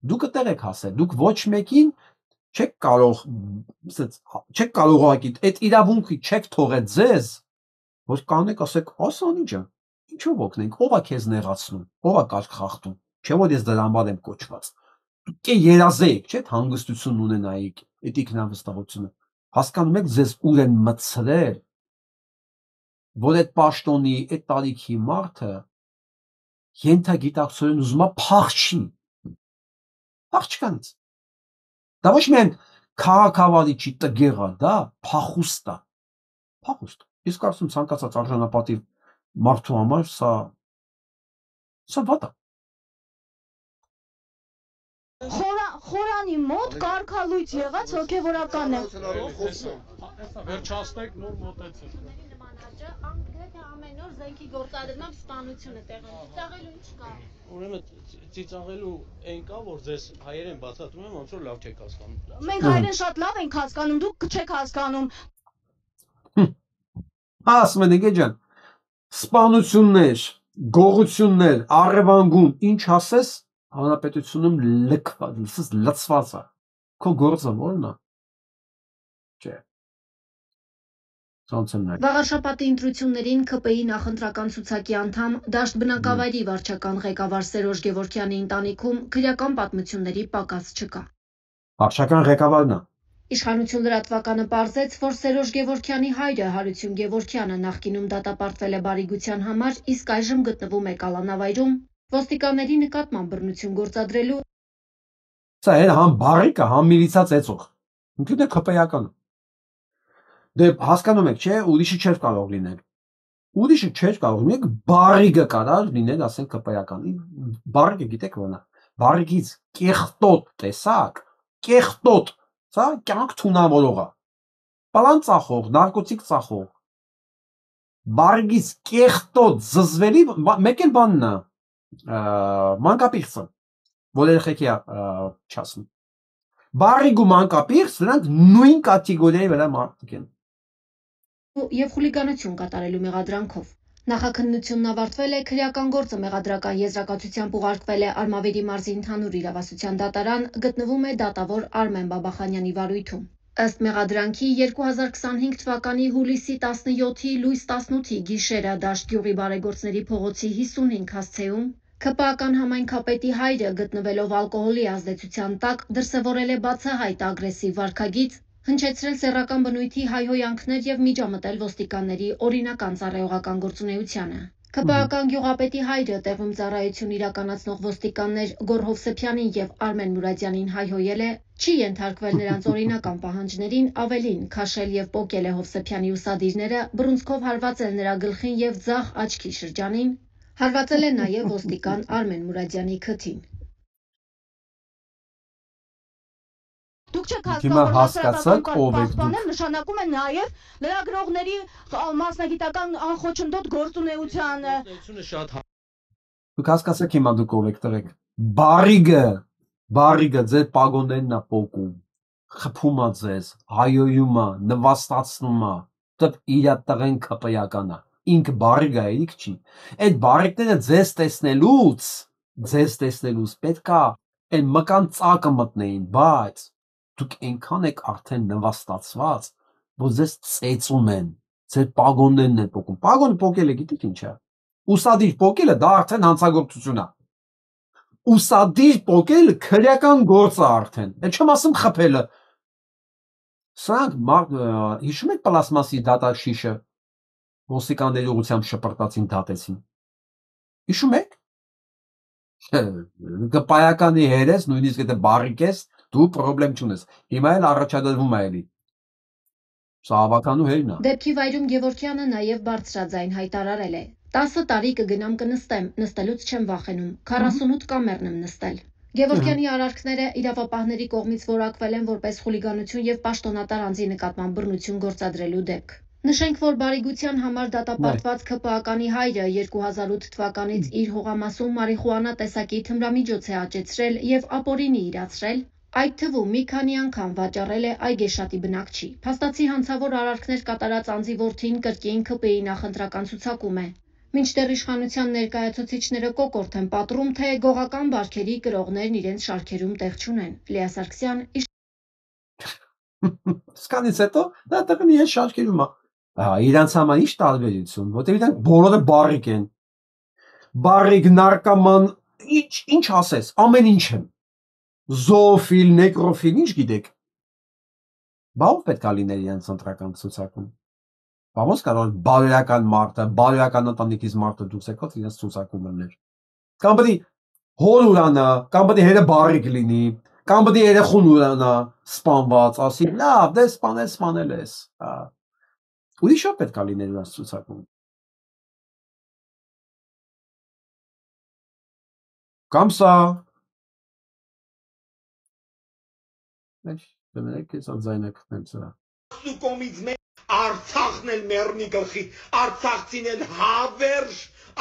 Դուք այդտեղ եք հասել, դուք ոչ մեկին չեք կարող այդ իրավունքի չեք թողել ձեզ, որ կանեք ասեք, ասան ինչը, ինչով օգնենք, ով է քեզ նեղացնում, ով է կարգ խախտում, չէ որ ես դրա համար եմ կոչված։ Դուք երազեիք, չէ՞, հանգստություն ունենայիք, այդ ինքնավստահությունը։ Հասկանում եք ձեզ ուր են մցրել, որ այդ պաշտոնի, այդ տարիքի մարդը ենթագիտակցորեն ուզում է փախչի։ Փախչկանից։ Դա ոչ միայն քաղաքավարիչի տգեղ է, դա փախուստ է։ Փախուստ։ Իսկ կարծում ցանկացած արժանապատիվ մարդու համար սա վատ է։ Խորանի մոտ կարգալույծ եղած հոգևորական է։ Վերջացնեք նոր մոտեցեք։ Գրեթե ամեն օր զենքի գործադրմամբ սպանություն է տեղում։ Ծիծաղելու ինչ կա։ Ուրեմն ծիծաղելու այն կա, որ ձեզ հայերեն բացատրում եմ, ոնց որ լավ չեք հասկանում։ Մենք հայերեն շատ լավ ենք հասկանում, դուք չեք հասկանում։ Ասում են եկե ջան, սպանություններ, գողություններ, առևանգում, ինչ ասես, հանրապետությունում լցված է։ Քո գործը ո՞րն է։ Չէ։ Վաղարշաբաթի ընտրություններին ԿՊ-ի նախընտրական ցուցակի անդամ, Դաշտ բնակավայրի վարչական ղեկավար Սերոժ Գևորգյանի ընտանիքում քրեական պատմությունների պակաս չկա։ Վարչական ղեկավարն է։ Իշխանություն լրատվականը պարզեց, որ Սերոժ Գևորգյանի հայրը Հարություն Գևորգյանը նախկինում դատապարտվել է բարիգության համար, իսկ այժմ գտնվում է կալանավայրում ոստիկանների նկատմամբ բռնություն գործադրելու։ Սա համ բարիկը, համ միլիցա ծեծող։ Ինքն է ԿՊ-ական։ Դե հասկանում եք, չէ, ուրիշը չէր կարող լինել։ Ուրիշը չէր կարող լինել, բարիկը կարար լինել, ասենք ԿՊ-ական։ Բարիկը գիտեք ո՞րն է։ Բարիկից կեղտոտ տեսակ, կեղտոտ, սա կյանք թունավորող է։ Պլան ծախող, նարկոտիկ ծախող։ Բարիկից կեղտոտ զզվելի, մեկ էլ բանն է, մանկապիղծը, որ երեխեքի չասում։ Բարիկ ու մանկապիղծ նրանք նույն կատեգորիայի վրա մարդիկ են։ Եվ խուլիգանություն կատարելու մեղադրանքով։ Նախաքննությունն ավարտվել է, քրեական գործը մեղադրական եզրակացությամբ ուղարկվել է Արմավիրի մարզի ընդհանուր իրավասության դատարան, գտնվում է դատավոր Արմեն Բաբախանյանի վարույթում։ Ըստ մեղադրանքի 2025 թվականի հուլիսի 17-ի լույս 18-ի գիշերը Դաշտ գյուղի բարեգործների փողոցի 55 հասցեում ԿՊ-ական համայնքապետի հայրը գտնվելով ալկոհոլի ազդեցության տակ դրսևորել է բացահայտ ագրեսիվ վարքագիծ, հնչեցրել սեռական բնույթի հայհոյանքներ եւ միջամտել ոստիկանների օրինական ծառայողական գործունեությանը։ ԿՊ-ական գյուղապետի հայրը տեղում ծառայություն իրականացնող ոստիկաններ Գոռ Հովսեփյանին եւ Արմեն Մուրադյանին հայհոյել է, չի ենթարկվել նրանց օրինական պահանջներին, ավելին քաշել եւ պոկել է Հովսեփյանի ուսադիրները, բռունցքով հարվածել նրա գլխին եւ ձախ աչքի շրջանին, հարվածել է նաեւ ոստիկան Արմեն Մուրադյանի քթին։ Դուք չեք Հիմա հասկացաք, ով եք դուք։ նշանակում է նաև լրագրողների մասնագիտական անխոչնդոտ գործունեությանը։ Շատ Դուք հասկացեք հիմա դուք ով եք տղեկ։ Բարիգը ձեր պագոններն է պոկում, խփում է ձեզ, հայոյում է, նվաստացնում է, դեպ իրա տղեն ԿՊ-ական է։ Ինքը բարիգը է, իրիք չի։ Այդ բարիգները ձեզ տեսնելուց պետք է այն մկան ծակը մտնեին, բայց դուք այնքան եք արդեն նվաստացված, որ ձեզ ծեծում են, ձեր պագոններն են պոկում։ Պագոն պոկելը գիտեք ինչ է։ Ուսադիր պոկելը դա արդեն հանցագործություն է։ Ուսադիր պոկելը քրեական գործ է արդեն։ Այդ չեմ ասում խփելը։ Սրանք հիշում եք պլաստմասի դատաշիշը, ոստիկանների ուղղությամբ շպրտացին, դատեցին։ Հիշում եք։ ԿՊ-ականի հերես, նույնիսկ եթե բարիկ ես, դու պրոբլեմ չունես։ Հիմա էլ առաջադրվում է էլի։ Սա ավականու հերն է։ Դեպքի վայրում Գևորգյանը նաև բարձրաձայն հայտարարել է. 10 տարի կգնամ կնստեմ, նստելուց չեմ վախենում, 48 կամերն եմ նստել։ Գևորգյանի արարքները իրավապահների կողմից որակվել են որպես խուլիգանություն եւ պաշտոնատար անձի նկատմամբ բռնություն գործադրելու դեպք։ Նշենք, որ բարիգության համար դատապարտված ՔՊԱ-կանի հայրը 2008 թվականից իր հողամասում մարիխուանա տեսակի թմրամիջոց է աճեցրել եւ ապօրինի իրացրել, այդ թվում մի քանի անգամ վաճառել է այգեշատի բնակչի։ Փաստացի հանցավոր արարքներ կատարած անձի որդին կրկին ՔՊ-ի նախընտրական ցուցակում է։ Մինչդեռ իշխանության ներկայացուցիչները կոկորտ են պատռում, թե գողական բարքերի կրողներն իրենց շարքերում տեղ չունեն։ Լիա Սարգսյան Սկանից հետո դա տղնի է շարքերում է։ Իրանց համար ինչ տարբերություն, որտեղ իրանք բոլորը բարիկ են։ Բարիկ, նարկոման, ինչ ասես, ամեն ինչ են։ Զոոֆիլ, նեկրոֆիլ, ինչ գիտեք։ Բա ով պետք է լիներ իրանց ընտրական ցուցակում։ Բա ոնց կարող է բարոյական մարդը, բարոյական ընտանիքից մարդը դուրս եկած իրենց ցուցակում լիներ։ Կամ պետք է հոր ուրանա, կամ պետք է հերը բարիկ լինի, կամ պետք է երեխուն ուրանա, սպանված, ասի, լավ, դե սպանել ես։ Ուրիշ ով պետք է լիներ իրենց ցուցակում։ Կամ սա դեմեք ես արձայնակ նեմցրա։ Սուկոմից մեկ Արցախն էլ մեռնի գլխի, Արցախցին էլ հավերժ,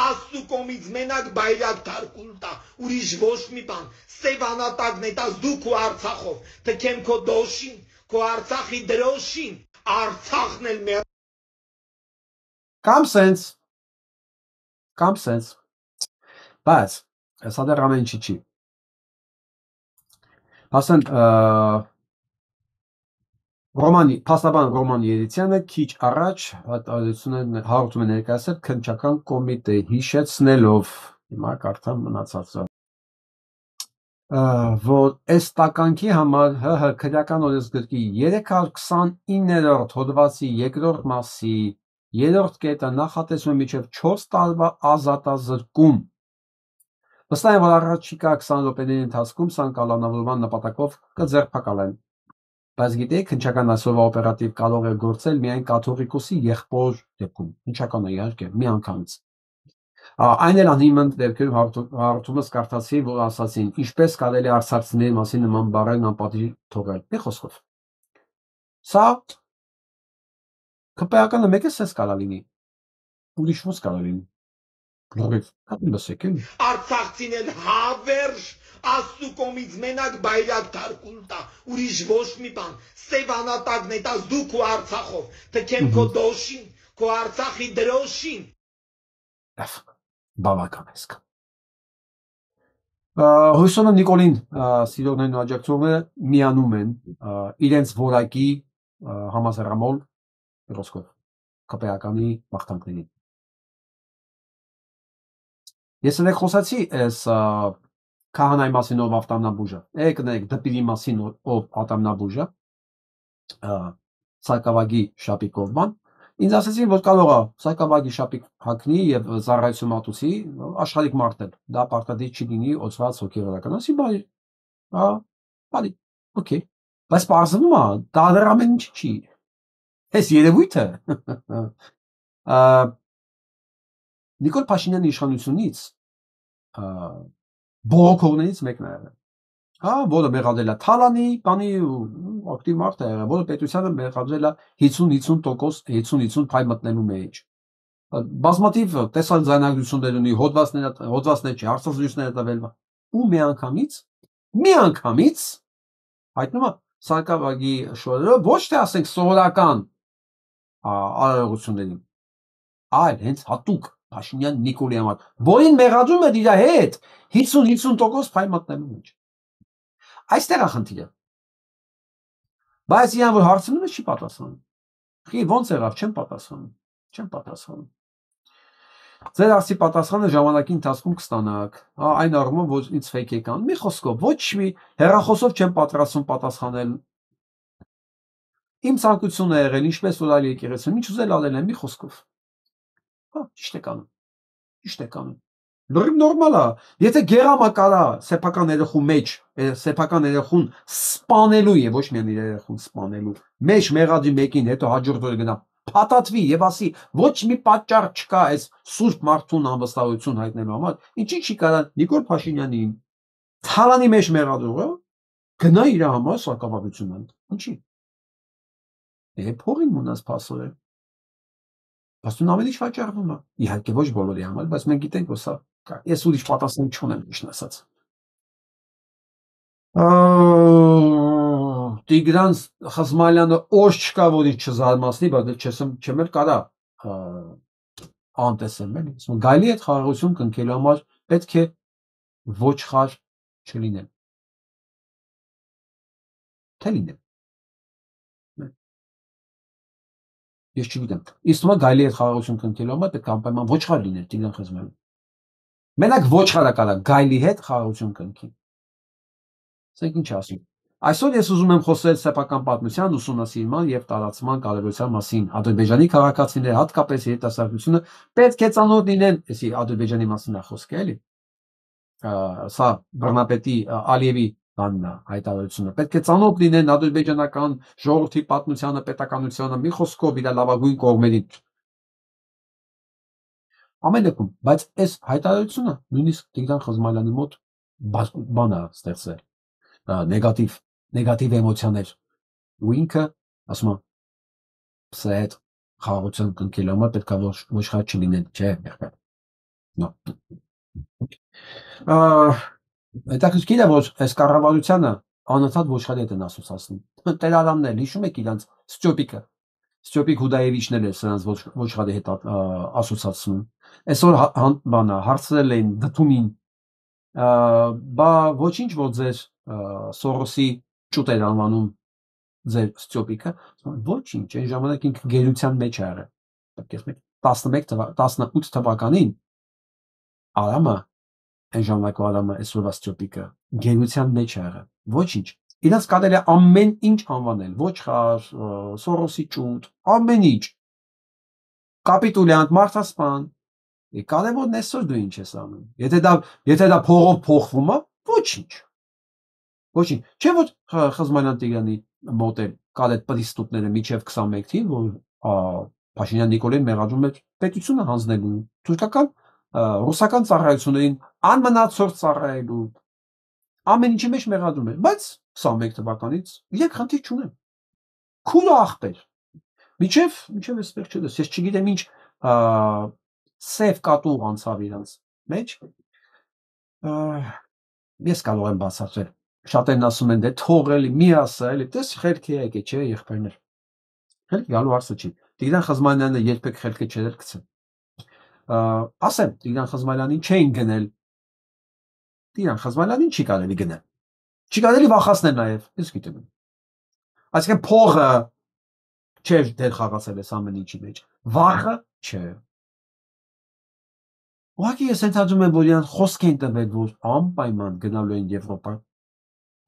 Աստուկոմից մենակ բայրակտար կուլտա, ուրիշ ոչ մի բան, Սևանատակն է տաս դու քո Արցախով, թքեմ քո դոշին, քո Արցախի դրոշին, Արցախն էլ մեռ Կամ սենց, բայց, սա դեր ամեն ինչի չի։ Ասեն, փաստաբան Ռոման Երիցյանը քիչ առաջ հաղորդում է ներկայացել քննչական կոմիտե հիշեցնելով, հիմա կարդամ մնացածը, որ այս տականքի համար ՀՀ քրեական օրենսգրքի 329-րդ հոդվածի 2-րդ մասի 3-րդ կետը նախատեսում է մինչև 4 տարվա ազատազրկում։ Վստահ եմ, որ առաջիկա 20 րոպեների ընթացքում սան կալանավորման նպատակով կձերբակալեն։ Բայց գիտեք, քննչական այսօրվա օպերատիվ կարող է գործել միայն կաթողիկոսի եղբոր դեպքում։ Քննչական է իհարկե, մի անգամից։ Այն էլ անհիմն դեպքերում հաղորդումս կարդացի, որ ասացին, ինչպես կարելի արցախցիների մասին նման բառերն անպատիժ թողել։ Մի խոսքով։ Սա ԿՊԱ-կանը մեկ է սենց կարա լինի։ Ուրիշ ոնց կարա լինի։ Արցախցին էլ հավերժ, Աստուկոմից մենակ բայրակտար կուլտա, ուրիշ ոչ մի բան, Սևանատակն է տաս դու քո Արցախով, թքեմ քո դոշին, քո Արցախի դրոշին։ Բավական է սկա։ Հույսոնը Նիկոլին սիրողներն ու աջակցողները միանում են իրենց որակի համասեռամոլ ռոսկով ԿՊԱ-կանի մաղթանքներին։ Ես նեք խոսացի այս քահանայի մասին ով ավտամնաբուժը, եկնեք դպիրի մասին ով ավտամնաբուժը, Սակավագի Շապիկովման, ինձ ասեցին, որ կարող է Սակավագի Շապիկ հագնի եւ ծառայություն մատուցի աշխարհիկ մարդել, դա պարտադիր չի լինի օծված հոգեվորական, ասի բայ, բարի, օքեյ, բայց պարզվում է, դա դեռ ամեն ինչ չի, այս երևույթը, Նիկոլ Փաշինյանի իշխանությունից բողոքողներից մեկն է եղել, որը մեղադրել է Թալանի, բանի ակտիվ մարդ է եղել, որը պետությանը մեղադրել է 50-50% փայ մտնելու մեջ։ Բազմաթիվ տեսալ ձայնագրություններ ունի, հոդվածներ չի, հարցազրույցներ տվել, ու մի անգամից հայտնում է Սակավագի շորերը ոչ թե ասենք սովորական արարողություններին, այլ հենց հատուկ Փաշինյան Նիկոլի համար, որին մեղադրում է իր հետ 50-50% փայ մտնելու մեջ։ Այստեղ է խնդիրը։ Բայց իրան որ հարցնում է չի պատասխանում։ Խի ոնց եղավ, չեմ պատասխանում։ Ձեր հարցի պատասխանը ժամանակի ընթացքում կստանաք, այն առումով, որ ինձ ֆեյք եկան։ Մի խոսքով, ոչ մի հեռախոսով չեմ պատրաստվում պատասխանել։ Իմ ցանկությունն է եղել, ինչպես որ այլ եկեղեցու, ինչ ուզել անել եմ, մի խոսքով։ Ճիշտ եք անում։ Լրիվ նորմալ է։ Եթե գերամա կարա սեփական երեխու մեջ, սեփական երեխուն սպանելու եւ ոչ միայն իր երեխուն սպանելու, մեջ մեղադրի մեկին, հետո հաջորդ օրը գնա փաթաթվի եւ ասի ոչ մի պատճառ չկա այս սուրբ մարդուն անվստահություն հայտնելու համար, ինչի՞ չի կարա Նիկոլ Փաշինյանին Թալանի մեջ մեղադրողը գնա իր համար սակավաբությունն։ Ինչի՞։ Փողին մնաց փասորը։ Բայց դու ամեն ինչ վաճառվում է։ Իհարկե ոչ բոլորի համար, բայց մենք գիտենք, որ սա կա։ Ես ուրիշ պատասխան չունեմ ճիշտ ասած։ Տիգրան Խզմալյանը օժ չկա, որ ինչ չզարմացնի, բայց չեմ էլ կարա անտեսեմ էլի։ Ասում գայլի հետ խաղաղություն կնքելու համար պետք է ոչխար չլինեն։ Թե լինեն։ Ես չգիտեմ։ Իսկ թվում է գայլի հետ խաղաղություն կնքելու համար պետք է անպայման ոչխար լիներ Տիգրան Խզմալյանը։ Մենակ ոչխարը կարա գայլի հետ խաղաղություն կնքի։ Ասենք ինչ ասում։ Այսօր ես ուզում եմ խոսել սեփական պատմության ուսումնասիրման եւ տարածման կարևորության մասին։ Ադրբեջանի քաղաքացիները, հատկապես երիտասարդությունը, պետք է ծանոթ լինեն, էսի Ադրբեջանի մասին է խոսքը, էլի։ Սա բռնապետի Ալիևի բանն է, հայտարարությունը։ Պետք է ծանոթ լինեն ադրբեջանական ժողովրդի պատմությանը, պետականությանը, մի խոսքով իր լավագույն կողմերին։ Ամեն դեպքում, բայց այս հայտարարությունը նույնիսկ Տիգրան Խզմալյանի մոտ բան է ստեղծել, նեգատիվ էմոցիաներ, ու ինքը ասում է, սա հետ խաղաղություն կնքելու համար պետք է ոչխար չլինեն, չէ, հետաքրքիր է, որ այս կառավարությանը անընդհատ ոչխարի հետ են ասոցացնում։ Տերարաններ, հիշում եք իրանց Ստյոպիկը, Ստյոպիկ Հուդայևիչն էր սրանց ոչխարի հետ ասոցացնում։ Այսօր բանա հարցրել էին դդումին, բա ոչինչ որ ձեր Սորոսի ճուտ էր անվանում ձեր Ստյոպիկը, ոչինչ, այն ժամանակ ինքը գերության մեջ է եղել։ 18 թվականին Արամը, այն ժամանակվա Արամը, այսօրվա Ստյոպիկը գերության մեջ է եղել, ոչինչ։ Իրանց կարելի է ամեն ինչ անվանել, ոչխար, Սորոսի ճուտ, ամեն ինչ։ Կապիտուլյանտ, մարդասպան։ Կարևորն այսօր դու ինչ ես անում։ Եթե դա փողով փոխվում է, ոչինչ։ Ոչինչ։ Չէ՞ որ Խզմալյան Տիգրանի մոտ էլ կար այդ պրիստուպները միջև 21 թիվ, որ Փաշինյան Նիկոլին մեղադրում էր պետությունը հանձնելու, թուրքական ռուսական ծառայություններին անմնացորդ ծառայելու, ամեն ինչի մեջ մեղադրում էր, բայց 21 թվականից իրենք խնդիր չունեն։ Քուր ախպեր։ Միջև այսպես չդես, ես չգիտեմ ինչ սև կատու անցավ իրանց մեջ։ Ես կարող եմ բացատրել։ Շատերն ասում են, դե թող էլի մի ասա, էլի, դες խելքի եկե, չէ, եղբայրներ։ Խելք գալու հարցը չի։ Տիգրան Խզմալյանը երբեք խելքը չէր գցել։ Ասեմ, Տիգրան Խզմալյանին չէին գնել։ Տիգրան Խզմալյանին չի կարելի գնել։ Չի կարելի վախացնել նաև, ես գիտեմ։ Այսինքն փողը չէր դեր խաղացել այս ամեն ինչի մեջ։ Վախը չէ։ Ուղղակի ես ենթադրում եմ, որ իրան խոսք են տվել, որ անպայման գնալու են Եվրոպա,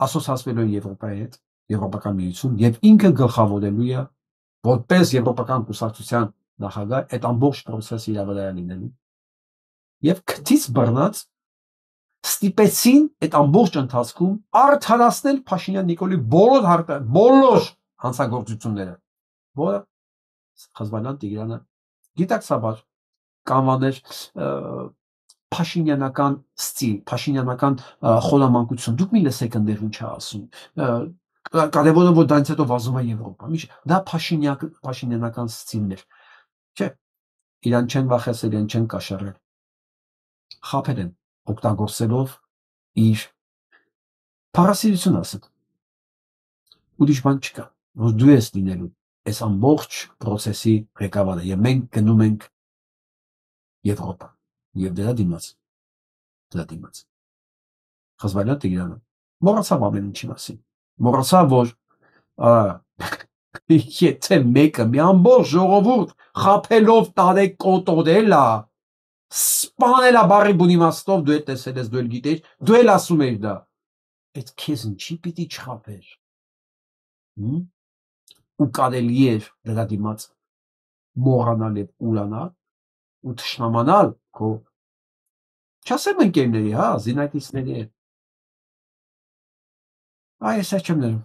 ասոցացվելու են Եվրոպայի հետ, Եվրոպական միություն, եւ ինքը գլխավորելու է, որպես Եվրոպական կուսակցության նախագահ, այդ ամբողջ process-ը իր վրա է լինելու։ Եվ քթից բռնած ստիպեցին այդ ամբողջ ընթացքում արդարացնել Փաշինյան Նիկոլի բոլոր հանցագործությունները, որը Խզմալյան Տիգրանը գիտակցաբար կանվաներ փաշինյանական ստիլ, փաշինյանական խորամանկություն։ Դուք մի լսեք այնտեղ ինչ է ասում։ Կարևորը որ դրանից հետո վազում է Եվրոպա։ Դա փաշինյանական ստիլն էր։ Չէ, իրան չեն վախեցել, իրան չեն կաշառել։ Խաբել են, օգտագործելով իր փառասիրություն ասել։ Ուրիշ բան չկա, որ դու ես լինելու այս ամբողջ process-ի ղեկավարը, եւ մենք գնում ենք Եվրոպա եւ դրա դիմաց Խզմալյան Տիգրանը մոռացավ ամեն ինչի մասին, մոռացավ որ եթե մեկը մի ամբողջ ժողովուրդ խաբելով տարեք կոտորել է, սպանել է բարի բուն իմաստով, դու էլ տեսել ես, դու էլ գիտես, դու էլ ասում ես դա, այդ քեզ ինչի պիտի չխաբեր, ու կարելի էր դրա դիմաց մոռանալ եւ ուրանալ ու թշնամանալ քո չասեմ ընկերների, հա, զինակիցների հետ։ Այս չեմ ներում։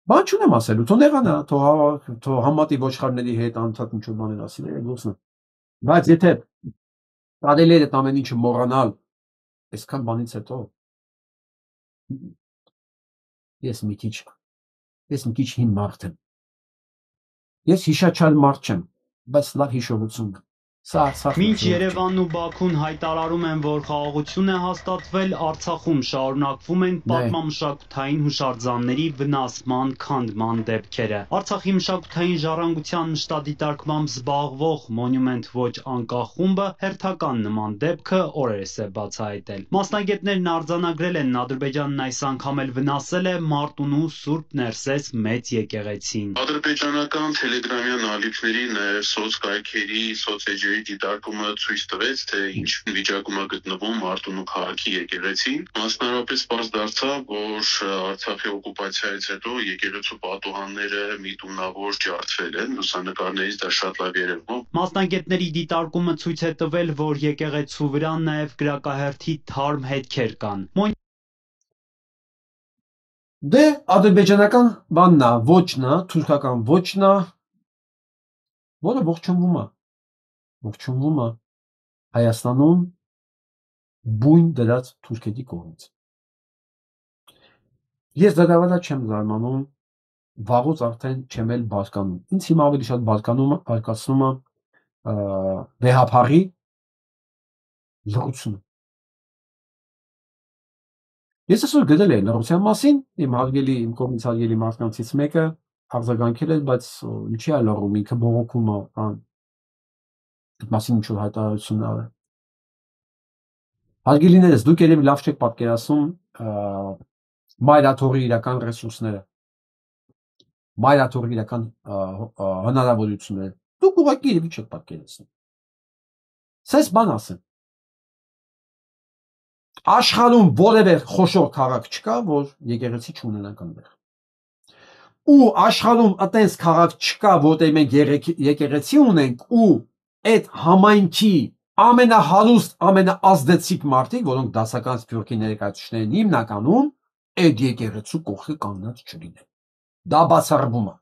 Բան չունեմ ասելու, թող եղանա, թող համատի ոչխարների հետ անընդհատ ինչ-որ բաներ ասի, գործն է։ Բայց եթե կարելի է այդ ամեն ինչը մոռանալ, այսքան բանից հետո ես մի քիչ հին մարդ եմ։ Ես հիշաչար մարդ չեմ, բայց լավ հիշողություն։ Սա Արցախն Մինչ Երևանն ու Բաքուն հայտարարում են, որ խաղաղություն է հաստատվել, Արցախում շարունակվում են պատմամշակութային հուշարձանների վնասման, քանդման դեպքերը։ Արցախի մշակութային ժառանգության մշտադիտարկմամբ զբաղվող Monument Watch անկախ խումբը հերթական նման դեպքը օրերս է բացահայտել։ Մասնագետներն արձանագրել են, Ադրբեջանն այս անգամ էլ վնասել է Մարտունու Սուրբ Ներսես մեծ եկեղեցին։ Ադրբեջանական տելեգրամյան ալիքների, նաև սոցկայքերի, սոցեջերի դիտարկումը ցույց տվեց, թե ինչ վիճակում է գտնվում Մարտունու քաղաքի եկեղեցին։ Մասնավորապես պարզ դարձավ, որ Արցախի օկուպացիայից հետո եկեղեցու պատուհանները միտումնավոր ջարդվել են, լուսանկարներից դա շատ լավ երևում։ Մասնագետների դիտարկումը ցույց է տվել, որ եկեղեցու վրա նաև գրակահերթի թարմ հետքեր կան։ Դե ադրբեջանական բանն է, ոչն է, թուրքական ոչն է, որը ողջունվում է Հայաստանում բույն դրած թուրքերի կողմից։ Ես դրա չեմ զարմանում, վաղուց արդեն չեմ էլ բարկանում։ Ինձ հիմա ավելի շատ բարկացնում է վեհափառի լռությունը։ Ես այսօր գրել էի լռության մասին, իմ կողմից հարգելի մարդկանցից մեկը արձագանքել էր, բայց ինչի է լռում, ինքը բողոքում է, մասին ինչ-որ հայտարարություն արել։ Հարգելիներս, դուք երևի լավ չեք պատկերացնում Մայրաթորի իրական ռեսուրսները, Մայրաթորի իրական հնարավորությունները։ Դուք ուղղակի երևի չեք պատկերացնում։ Սենց բան ասեմ։ Աշխարհում որևէ խոշոր քաղաք չկա, որ եկեղեցի չունենանք այնտեղ։ Ու աշխարհում այտենց քաղաք չկա, որտեղ մենք եկեղեցի ունենք ու այդ համայնքի ամենահարուստ, ամենաազդեցիկ մարդիկ, որոնք դասական սփյուռքի ներկայացուցիչներն հիմնականում այդ եկեղեցու կողքը կանգնած չլինեն։ Դա բացառվում է։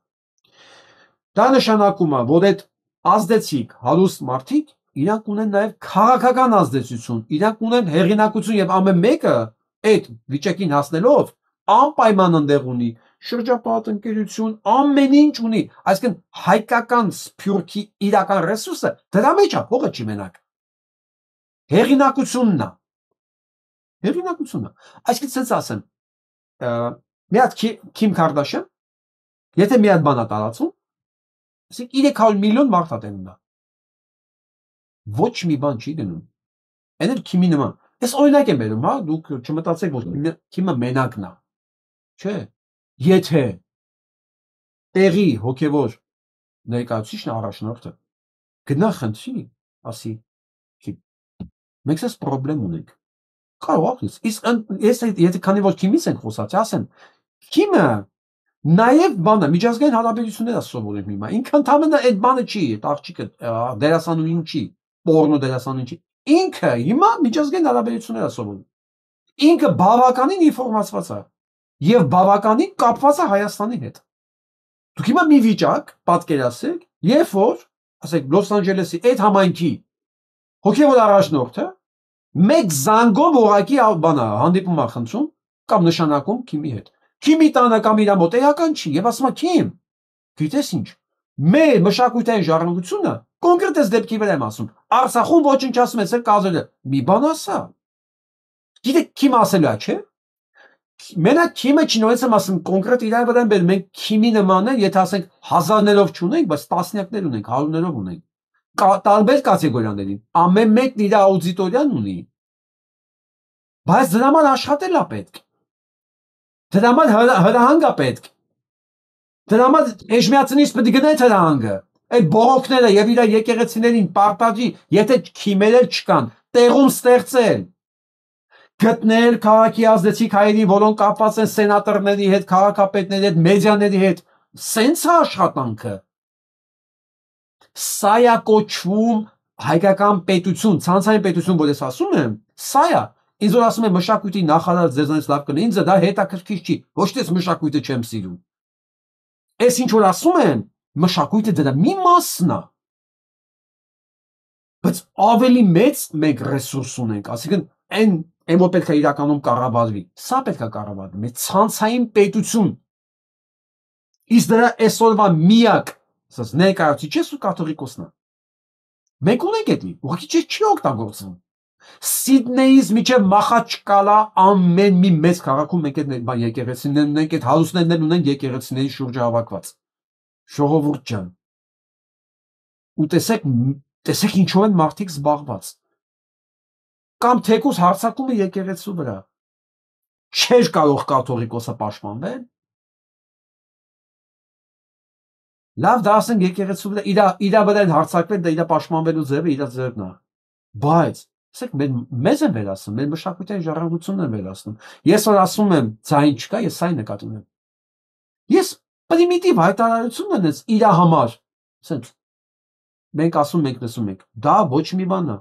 Դա նշանակում է, որ այդ ազդեցիկ հարուստ մարդիկ իրանք ունեն նաև քաղաքական ազդեցություն, իրանք ունեն հեղինակություն եւ ամեն մեկը այդ վիճակին հասնելով անպայման ընդեղ ունի շրջապատ ընկերություն, ամեն ինչ ունի, այսինքն հայկական սփյուռքի իրական ռեսուրսը դրա մեջ է, փողը չի մենակ։ Հեղինակությունն է։ Այսինքն ցած ասեմ, մի հատ Քիմ Քարդաշյան, եթե մի հատ բան է տարածում, ասենք 300 միլիոն մարդ է տենում դա։ Ոչ մի բան չի դնում։ Այն էլ Քիմի նման։ Ես օրինակ եմ բերում, հա, դուք չմտածեք, որ Քիմը մենակն է։ Չէ։ Եթե տեղի հոգևոր ներկայացուցիչն առաջնորդը գնա խնդրի, ասի, մենք այս խնդրեմ ունենք։ Կարող է։ Իսկ եթե քանի որ Քիմից ենք խոսած, ասեմ, Քիմը նաև բանը միջազգային հարաբերություններ է սովորում հիմա։ Ինքը ընդհանրապես այդ բանը չի, այդ աղջիկը դերասանուհին չի, պորնո դերասանուհին չի։ Ինքը հիմա միջազգային հարաբերություններ է սովորում։ Ինքը բավականին ինֆորմացված է եւ բավականին կապված է Հայաստանի հետ։ Դուք հիմա մի վիճակ պատկերացրեք, երբ որ, ասենք, Լոս Անջելեսի այդ համայնքի հոգևոր առաջնորդը մեկ զանգով ուղղակի բանա հանդիպում է խնդրում կամ նշանակում Քիմի հետ։ Քիմի տանը կամ իր մոտ էական չի եւ ասում է Քիմ, գիտես ինչ, մեր մշակութային ժառանգությունը կոնկրետ այս դեպքի վրա եմ ասում, Արցախում ոչնչացնել կազել է, մի բան ասա։ Գիտեք Քիմ ասելու է, չէ՞։ Մենակ Քիմը չնոյից եմ ասում կոնկրետ իրար վրա եմ բերում, մենք Քիմի նման են, եթե ասենք հազարներով չունենք, բայց տասնյակներ ունենք, հարյուրներով ունենք։ Տարբեր կատեգորիաների, ամեն մեկն իր աուդիտորիան ունի։ Բայց դրա համար աշխատել է պետք։ Դրա համար հրահանգ է պետք։ Դրա համար Էժմիածնից պետք է գնա հրահանգը։ Այդ բողոքները եւ իր եկեղեցիներին պարտադի, եթե Քիմերել չկան, տեղում ստեղծել։ Գտնել քաղաքի ազդեցիկ հայերի, որոնք կապված են սենատորների հետ, քաղաքապետների հետ, մեդիաների հետ, սենց է աշխատանքը։ Սա է կոչվում հայկական պետություն, ցանցային պետություն, որ ես ասում եմ, սա է։ Ինձ որ ասում եմ մշակույթի նախարար ձեզանից լավ կլինի, ինձ դա հետաքրքիր չի, ոչ թե մշակույթը չեմ սիրում։ Այս ինչ որ ասում եմ, մշակույթը դրա մի մասն է։ Բայց ավելի մեծ մենք ռեսուրս ունենք, ասիկան այն որ պետք է իրականում կառավարվի, սա պետք է կառավարվի, մեր ցանցային պետություն։ Իսկ դրա այսօրվա միակ ասես ներկայացուցիչ ես ու կաթողիկոսն է։ Մենք ունենք էդի, ուղղակի չի օգտագործվում։ Սիդնեից միջև Մախաչկալա ամեն մի մեծ քաղաքում մենք այդ եկեղեցիներն ունենք, այդ հարուստներն ունեն եկեղեցիների շուրջը հավաքված։ Ժողովուրդ ջան։ Ու տեսեք ինչով են մարդիկ զբաղված։ Կամ թեկուզ հարցակումը եկեղեցու վրա։ Չէր կարող կաթողիկոսը պաշտպանվել։ Լավ, դա ասենք եկեղեցու վրա իր վրա են հարցակվել, դա իր պաշտպանվելու ձևը իր ձևն է։ Բայց ասեք մեզ են վերացնում, մեր մշակութային ժառանգությունն են վերացնում։ Ես որ ասում եմ ձայն չկա, ես սա նկատի ունեմ։ Ես պրիմիտիվ հայտարարություն եմ իր համար։ Ասենք մենք ասում ենք, լսում ենք, դա ոչ մի բան է։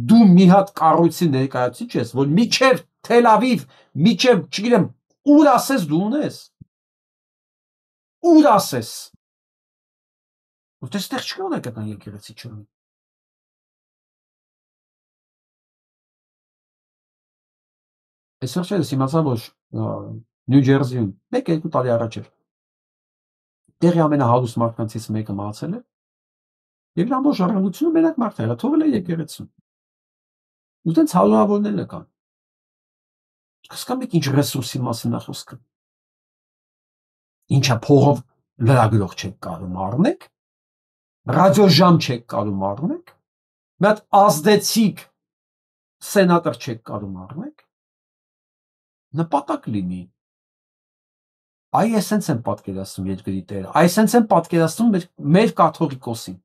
Դու մի հատ կառույցի ներկայացուցիչ ես, որ միջև Թել Ավիվ, միջև, չգիտեմ, ուր ասես դու ունես։ Ուր ասես։ Որտե՞ղ ստեղ չկա ունեք այդ եկեղեցի չունի։ Այսօր չէ, իմացա, որ Նյու Ջերսիում 1-2 տարի առաջ էր։ Տեղի ամենահարուստ մարդկանցից մեկը մահացել է։ Եվ իր ամբողջ ժառանգությունը մենակ մարդ է, թողել է եկեղեցուն։ Ու տենց հարյուրավորներ կան։ Հասկանում եք ինչ ռեսուրսի մասին է խոսքը։ Ինչա փողով լրագրող չեք կարում առնեք, ռադիոժամ չեք կարում առնեք, մի հատ ազդեցիկ սենատոր չեք կարում առնեք, նպատակ լինի։ Այ էսենց են պատկերացնում երկրի տերը, այ էսենց են պատկերացնում մեր կաթողիկոսին։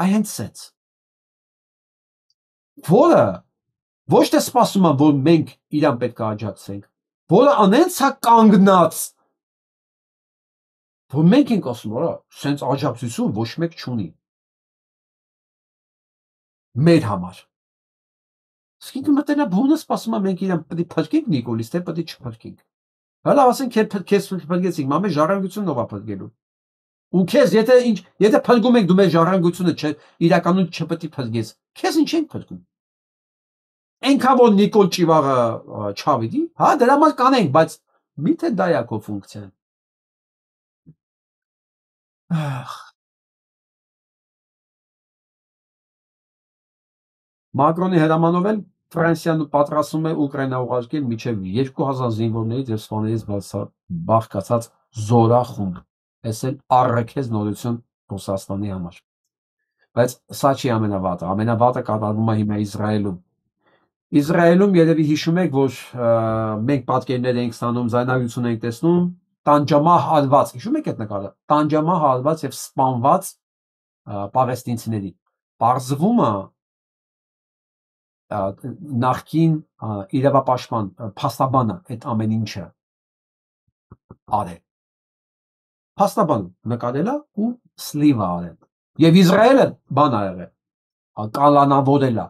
Այ հենց սենց։ Որը ոչ թե սպասում եմ, որ մենք իրան պետք է աջակցենք, որը անենց է կանգնած, որ մենք ենք ասում, արա, սենց աջակցություն ոչ մեկ չունի։ Մեր համար։ Իսկ ինքը մտենա բունը սպասում եմ, մենք իրան պետք է փրկենք Նիկոլից, թե պետք է չփրկենք։ Հələ ասենք քեզ փրկեցինք, մա մեր ժառանգությունն ով է փրկելու։ Ու քեզ եթե փրկում եք դու մեր ժառանգությունը իրականում չպետք է փրկես, քեզ ինչ ենք փրկում։ Այնքան որ Նիկոլ Ճիվաղը չավիդի, հա դրա համար կանենք, բայց միթե դա է քո ֆունկցիան։ Մակրոնի հրամանով էլ Ֆրանսիան պատրաստում է Ուկրաինա ուղարկել մինչև 2000 զինվորներից եւ սպաներից բաղկացած զորախումբ։ Այս էլ առաքեց նորություն Ռուսաստանի համար։ Բայց սա չի ամենավատը։ Ամենավատը կատարվում է հիմա Իսրայելում։ Իսրայելում երևի հիշում եք, որ մենք պատկերներ ենք ստանում, զայնագրություն ենք տեսնում, տանջամահ արված, հիշում եք այդ նկարը, տանջամահ արված եւ սպանված պաղեստինցիների։ Պարզվում է նախքին իրավապաշտպան փաստաբանը այդ ամեն ինչը արել։ Փաստաբանը նկարել է ու սլիվ արել։ Եվ Իսրայելը բան աղել, կալանավորել է,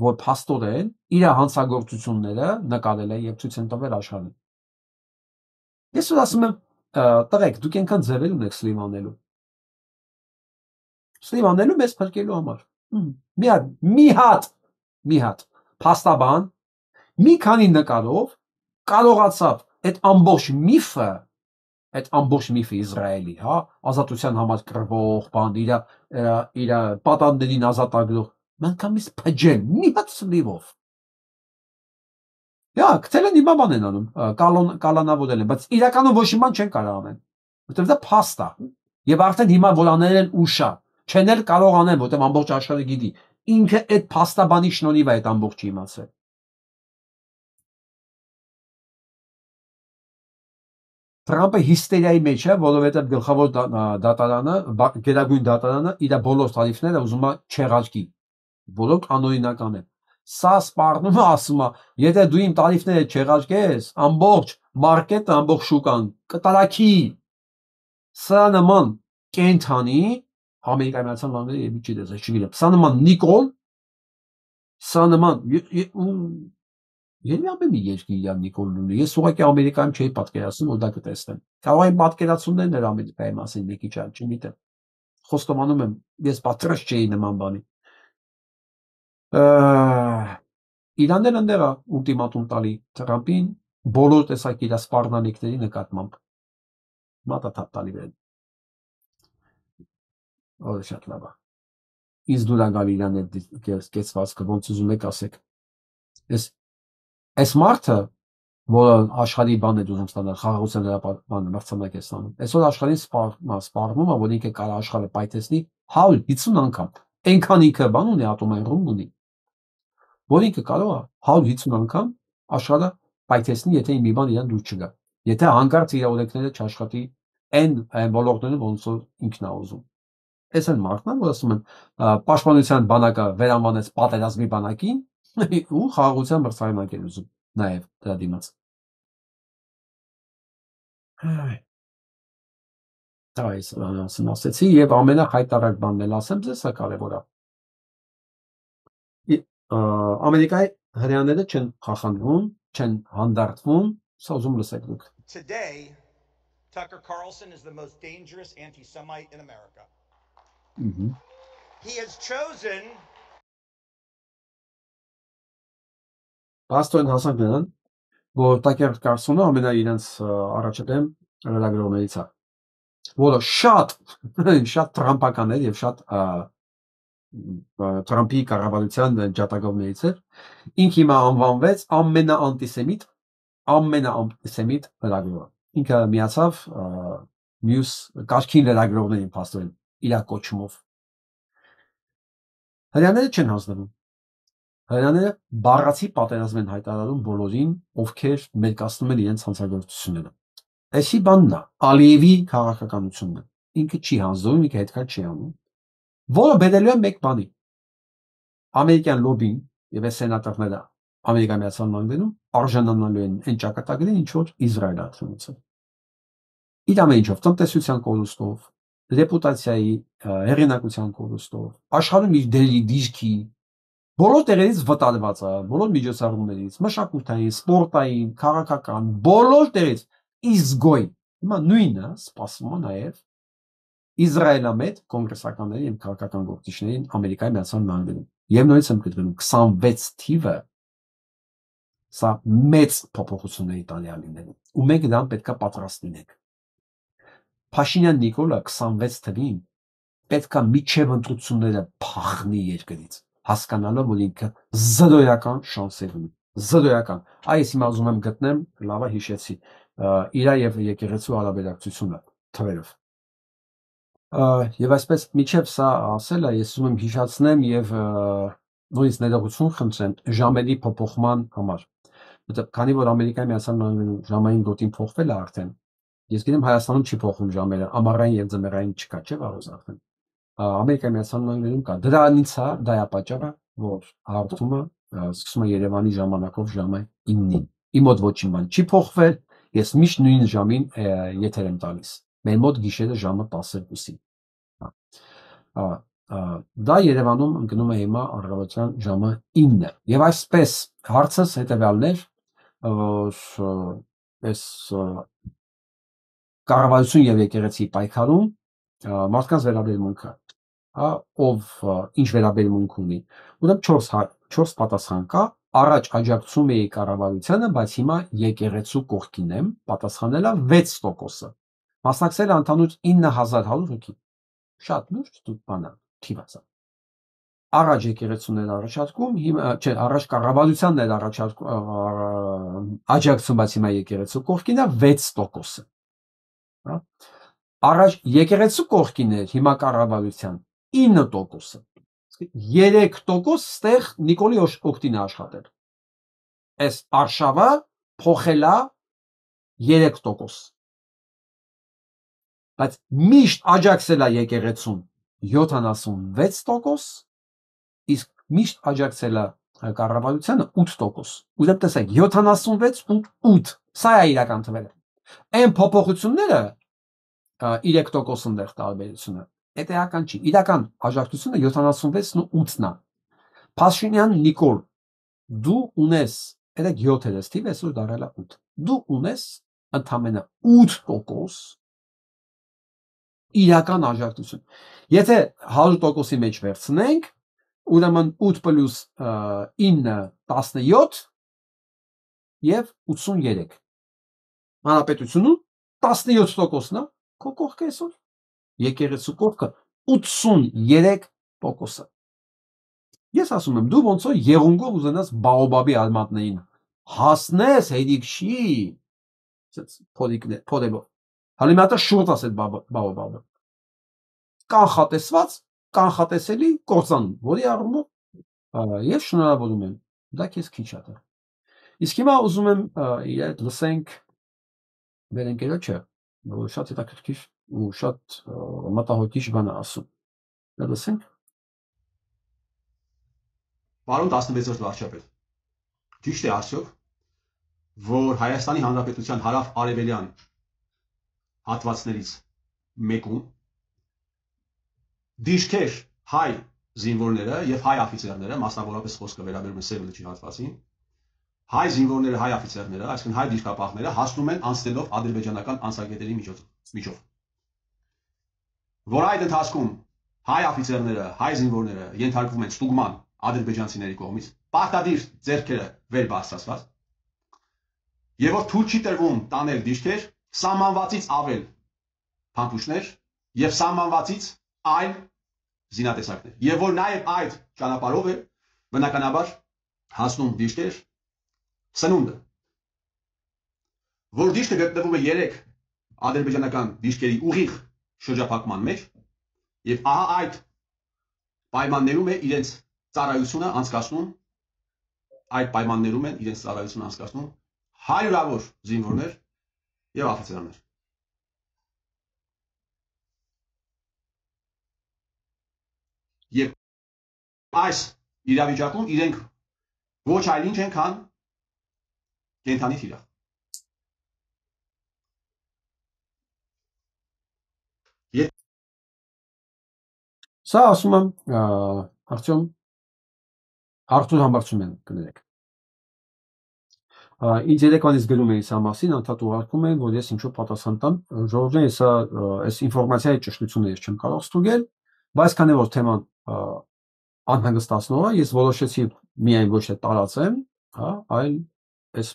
որ փաստորեն իր հանցագործությունները նկարել է եւ ցույց են տվել աշխարհին։ Ես ասում եմ, տղեկ, դուք այնքան ձևեր ունեք սլիվ անելու։ Սլիվ անելու մեզ փրկելու համար։ Մի հատ փաստաբան մի քանի նկարով կարողացավ այդ ամբողջ միֆը Իսրայելի, հա, ազատության համար կռվող, բան, իր պատանդներին ազատագրող, մանկամից փջել մի հատ սլիվով։ Հա, գտել են հիմա բան են անում, կալանավորել են, բայց իրականում ոչ մի բան չեն կարող անել, որտեղ դա փաստ է։ Եվ արդեն հիմա որ անել են ուշ է, չեն էլ կարող անեն, որտեղ ամբողջ աշխարհը գիտի։ Ինքը այդ փաստաբանի շնորհիվ է այդ ամբողջը իմացել։ Թրամփը հիստերիայի մեջ է, որովհետև գլխավոր դատարանը, գերագույն դատարանը իր բոլոր տարիֆները ուզում է չեղարկի, որոնք անօրինական են։ Սա սպառնում է, ասում է, եթե դու իմ տարիֆները չեղարկես, ամբողջ մարքեթը, ամբողջ շուկան կտարակի։ Սա նման կենթանի Ամերիկայի Միացյալ Նահանգների եւ չի դες, չգիտեմ։ Սա նման Նիկոլ, սա նման Երևի ամեն մի երկրի իր Նիկոլն ունի։ Ես ուղղակի Ամերիկայում չէի պատկերացնում, որ դա կտեսնեմ։ Կարող են պատկերացումներն էր Ամերիկայի մասին մի քիչ այլ, չգիտեմ։ Խոստովանում եմ, ես պատրաստ չէի նման բանի։ Իրանն էլ ընդեղ է ուլտիմատում տալի Թրամփին բոլոր տեսակի իր սպառնալիքների նկատմամբ։ Մատաթափ տալի վեր։ Որը շատ լավ է։ Ինձ դուր ա գալի իրան այդ կեցվածքը, ոնց ուզում եք ասեք։ Այս մարդը, որը աշխարհի բան է ուզում ստանալ, խաղաղության բանը մրցանակ է ստանում։ Այսօր աշխարհին սպառնում է, որ ինքը կարող աշխարհը պայթեցնի 150 անգամ։ Այնքան ինքը բան ունի, ատոմային ռումբ ունի, որ ինքը կարող է 150 անգամ աշխարհը պայթեցնի, եթե մի բան իրան դուր չգա։ Եթե հանկարծ իր օրենքները չաշխատի այն ոլորտներում, ոնց որ ինքն է ուզում։ Այս այն մարդն է, որ ասում են, պաշտպանության բանակը վերանվանեց պատերազմի բանակին ու խաղաղության մրցանակ էր ուզում նաև դրա դիմաց։ Դա ասեցի եւ ամենախայտարարակ բանն էլ ասեմ, ձեզ սա կարեւոր է։ Ամերիկայի հրեաները չեն խախանվում, չեն հանդարտվում, սա ուզում լսեք դուք։ Today, Tucker Carlson is the most dangerous anti-Semite in America. He has chosen Պաստորեն հասանք նրան, որ Տակեր Կարլսոնը իրենց առաջադեմ լրագրողներից է, որը շատ տրամպական էր եւ շատ Տրամպի կառավարության ջատագովներից էր, ինքը հիմա անվանվեց ամենաանտիսեմիտ լրագրողը։ Ինքը միացավ մյուս կարգին լրագրողներին փաստորեն իր կոչումով։ Հրեաները չեն հանձնվում։ Հրեաները բառացի պատերազմ են հայտարարում բոլորին, ովքեր մերկացնում են իրենց հանցագործությունները։ Այսի բանն է, Ալիևի քաղաքականությունն է։ Ինքը չի հանձնվում, ինքը հետքա չի անում, որը բերելու է մեկ բանի։ Ամերիկյան լոբին եւ այս սենատորները Ամերիկայի Միացյալ Նահանգներում արժանանալու են այն ճակատագրին, ինչ որ Իսրայելը ացնուցել։ Իր ամեն ինչով, տնտեսության կորուստով, ռեպուտացիայի, հեղինակության կորուստով, աշխարհում իր դիրքի բոլոր տեղերից վտարված է, բոլոր միջոցառումներից, մշակութային, սպորտային, քաղաքական, բոլոր տեղից իսգոյ։ Հիմա նույնը սպասվում է նաև Իսրայելամետ կոնգրեսականների եւ քաղաքական գործիչներին Ամերիկայի Միացյալ Նահանգներում։ Եվ նույնիսկ եմ կտրվում 26 թիվը սա մեծ փոփոխությունների տալի լինելու։ Ու մենք դրան պետքա պատրաստ լինենք։ Փաշինյան Նիկոլը 26 թվին պետքա միջև ընտրությունները փախնի երկրից, հասկանալով, որ ինքը զրոյական շանսեր ունի։ Զրոյական։ Այս հիմա ուզում եմ գտնեմ, լավա հիշեցի, իրա եւ եկեղեցու հարաբերակցությունը թվերով։ Եվ այսպես միջև սա ասելը, ես ուզում եմ հիշացնեմ եւ նույնիսկ ներողություն խնդրեմ ժամերի փոփոխման համար։ Քանի որ Ամերիկայի Միացյալ Նահանգներում ժամային գոտին փոխվել է արդեն, ես գիտեմ Հայաստանում չի փոխվում ժամերը, ամառային եւ ձմեռային չկա, չէ՞ վաղուց արդեն։ Ամերիկայի Միացյալ Նահանգներում կա։ Դրանից է դա է պատճառը, որ հաղորդումը սկսում է Երևանի ժամանակով ժամը 9-ին։ Իմ մոտ ոչինչ բան չի փոխվել, ես միշտ նույն ժամին եթեր եմ տալիս։ Մեր մոտ գիշերը ժամը 12-ին։ Դա Երևանում ընկնում է հիմա առավոտյան ժամը 9-ը։ Եվ այսպես հարցս հետևյալն էր, որ այս կառավարություն եւ եկեղեցի պայքարում մարդկանց վերաբերմունքը, ով ինչ վերաբերմունք ունի։ Ուրեմն 4 պատասխան կա, առաջ աջակցում էի կառավարությանը, բայց հիմա եկեղեցու կողքին եմ, պատասխանելա 6%-ը։ Մասնակցել ընդհանուր 9100 հոգի։ Շատ լուրջ բան է, թիվացա։ Առաջ եկեղեցուն էր առաջարկում, հիմա չէ, առաջ կառավարությանն էր առաջարկում աջակցում, բայց հիմա եկեղեցու կողքին է 6%-ը։ Հա։ Առաջ եկեղեցու կողքին էր, հիմա կառավարության 9%-ը։ 3% ստեղ Նիկոլի օգտին է աշխատել։ Այս արշավը փոխելա 3%։ Բայց միշտ աջակցել է եկեղեցուն 76%, իսկ միշտ աջակցել է կառավարությանը 8%։ Ուրեմն տեսեք 76 ու 8, սա է իրական թվերը։ Այն փոփոխությունները 3%-ն դեռ տարբերությունը։ Դա էական չի։ Իրական աջակցությունը 76-ն ու 8-ն է։ Փաշինյան Նիկոլ, դու ունես, դա 7 էր ստիվ, այսօր դարել է 8։ Դու ունես ընդամենը 8% իրական աջակցություն։ Եթե 100%-ի մեջ վերցնենք, ուրեմն 8 + 9 17 եւ 83։ Հանրապետությունում 17%-ն է քո կողքը այսօր։ Եկեղեցու կողքը 83%-ը։ Ես ասում եմ, դու ոնց որ եղունգով ուզենաս բաոբաբի արմատներին հասնես, հետիք չի, փոդելով։ Հալի մի հատ շուրջ ասել բաոբաբը։ Կանխատեսված, կանխատեսելի կործանում, որի առումով ես շնորհավորում եմ, դա քեզ քիչ է տա։ Իսկ հիմա ուզում եմ իրար լսենք մեր ընկերոջը, որ շատ հետաքրքիր ու շատ մտահոգիչ բան է ասում։ Դա լսենք։ Պարոն 16-րդ վարչապետ, ճիշտ է արդյոք, որ Հայաստանի Հանրապետության հարավ-արևելյան հատվածներից մեկում դիրքեր հայ զինվորները եւ հայ օֆիցերները, մասնավորապես խոսքը վերաբերում է Սև լճի հատվածին, հայ զինվորները, հայ օֆիցերները, այսինքն հայ դիրքապահները հասնում են անցնելով ադրբեջանական անցագետերի միջով։ Որ այդ ընթացքում հայ օֆիցերները, հայ զինվորները ենթարկվում են ստուգման ադրբեջանցիների կողմից, պարտադիր ձեռքերը վեր բարձրացված, եւ որ թույլ չի տրվում տանել դիրքեր սահմանվածից ավել փամփուշտներ եւ սահմանվածից այլ զինատեսակներ, եւ որ նաեւ այդ ճանապարհով է բնականաբար հասնում դիրքեր սնունդը, որ դիրքը գտնվում է 3 ադրբեջանական դիրքերի ուղիղ շրջափակման մեջ եւ ահա այդ պայմաններում է իրենց ծառայությունը անցկացնում, այդ պայմաններում են իրենց ծառայությունը անցկացնում հարյուրավոր զինվորներ եւ օֆիցերներ։ Եվ այս իրավիճակում իրենք ոչ այլ ինչ են քան կենթանի թիրախ։ Սա ասում եմ արդյոք Արթուր Համբարձումյան կներեք։ Ինձ երեկվանից գրում էի սա մասին, անդադ ուղարկում են, որ ես ինչ-որ պատասխան տամ, ժողովուրդ ես այս ինֆորմացիայի ճշտությունը ես չեմ կարող ստուգել, բայց քանի որ թեման անհանգստացնող է, ես որոշեցի միայն ոչ թե տարածեմ, այլ այս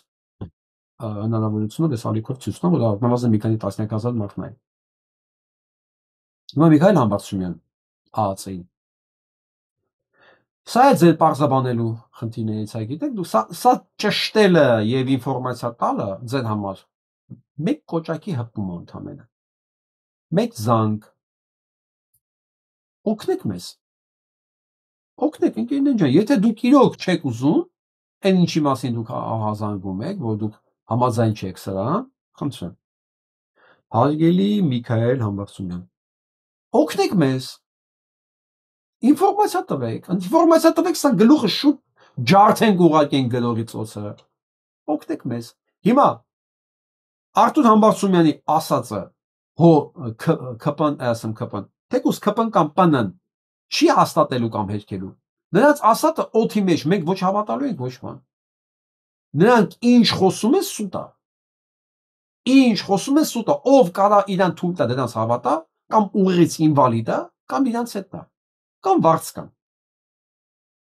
հնարավորությունը դες ալիքով ցույց տամ, որ նամազը մի քանի տասնյակ հազար մարդ նայ։ Հիմա Միքայել Համբարձումյան ԱԱՑ-ին։ Սա է ձեր պարզաբանելու խնդիրներից, գիտեք, դու սա ճշտելը եւ ինֆորմացիա տալը ձեր համար մեկ կոճակի հպում ընդամենը։ Մեկ զանգ։ Օգնեք մեզ։ Օգնեք, ընկերներ ջան, եթե դուք իրոք չեք ուզում, այն ինչի մասին դուք ահազանգում եք, որ դուք համաձայն չեք սրան, խնդրեմ։ Հարգելի Միքայել Համբարձումյան, օգնեք մեզ։ Ինֆորմացիա տվեք, սա գլուխը շուտ ջարդենք ուղարկենք գրողի ծոցը։ Օգնեք մեզ։ Հիմա Արթուր Համբարձումյանի ասածը ԿՊ-ն, թեկուզ ԿՊ-ն կամ ՊՆ-ն չի հաստատելու կամ հերքելու։ Նրանց ասածը օդի մեջ մենք ոչ հավատալու ենք, ոչ բան։ Նրանք ինչ խոսում են սուտ է։ Ինչ խոսում են սուտ է, ով կարա իրան թույլ տա դրանց հավատա, կամ ուղիղ ինվալիդ է, կամ իրանց հետ տա, կամ վարձ կան։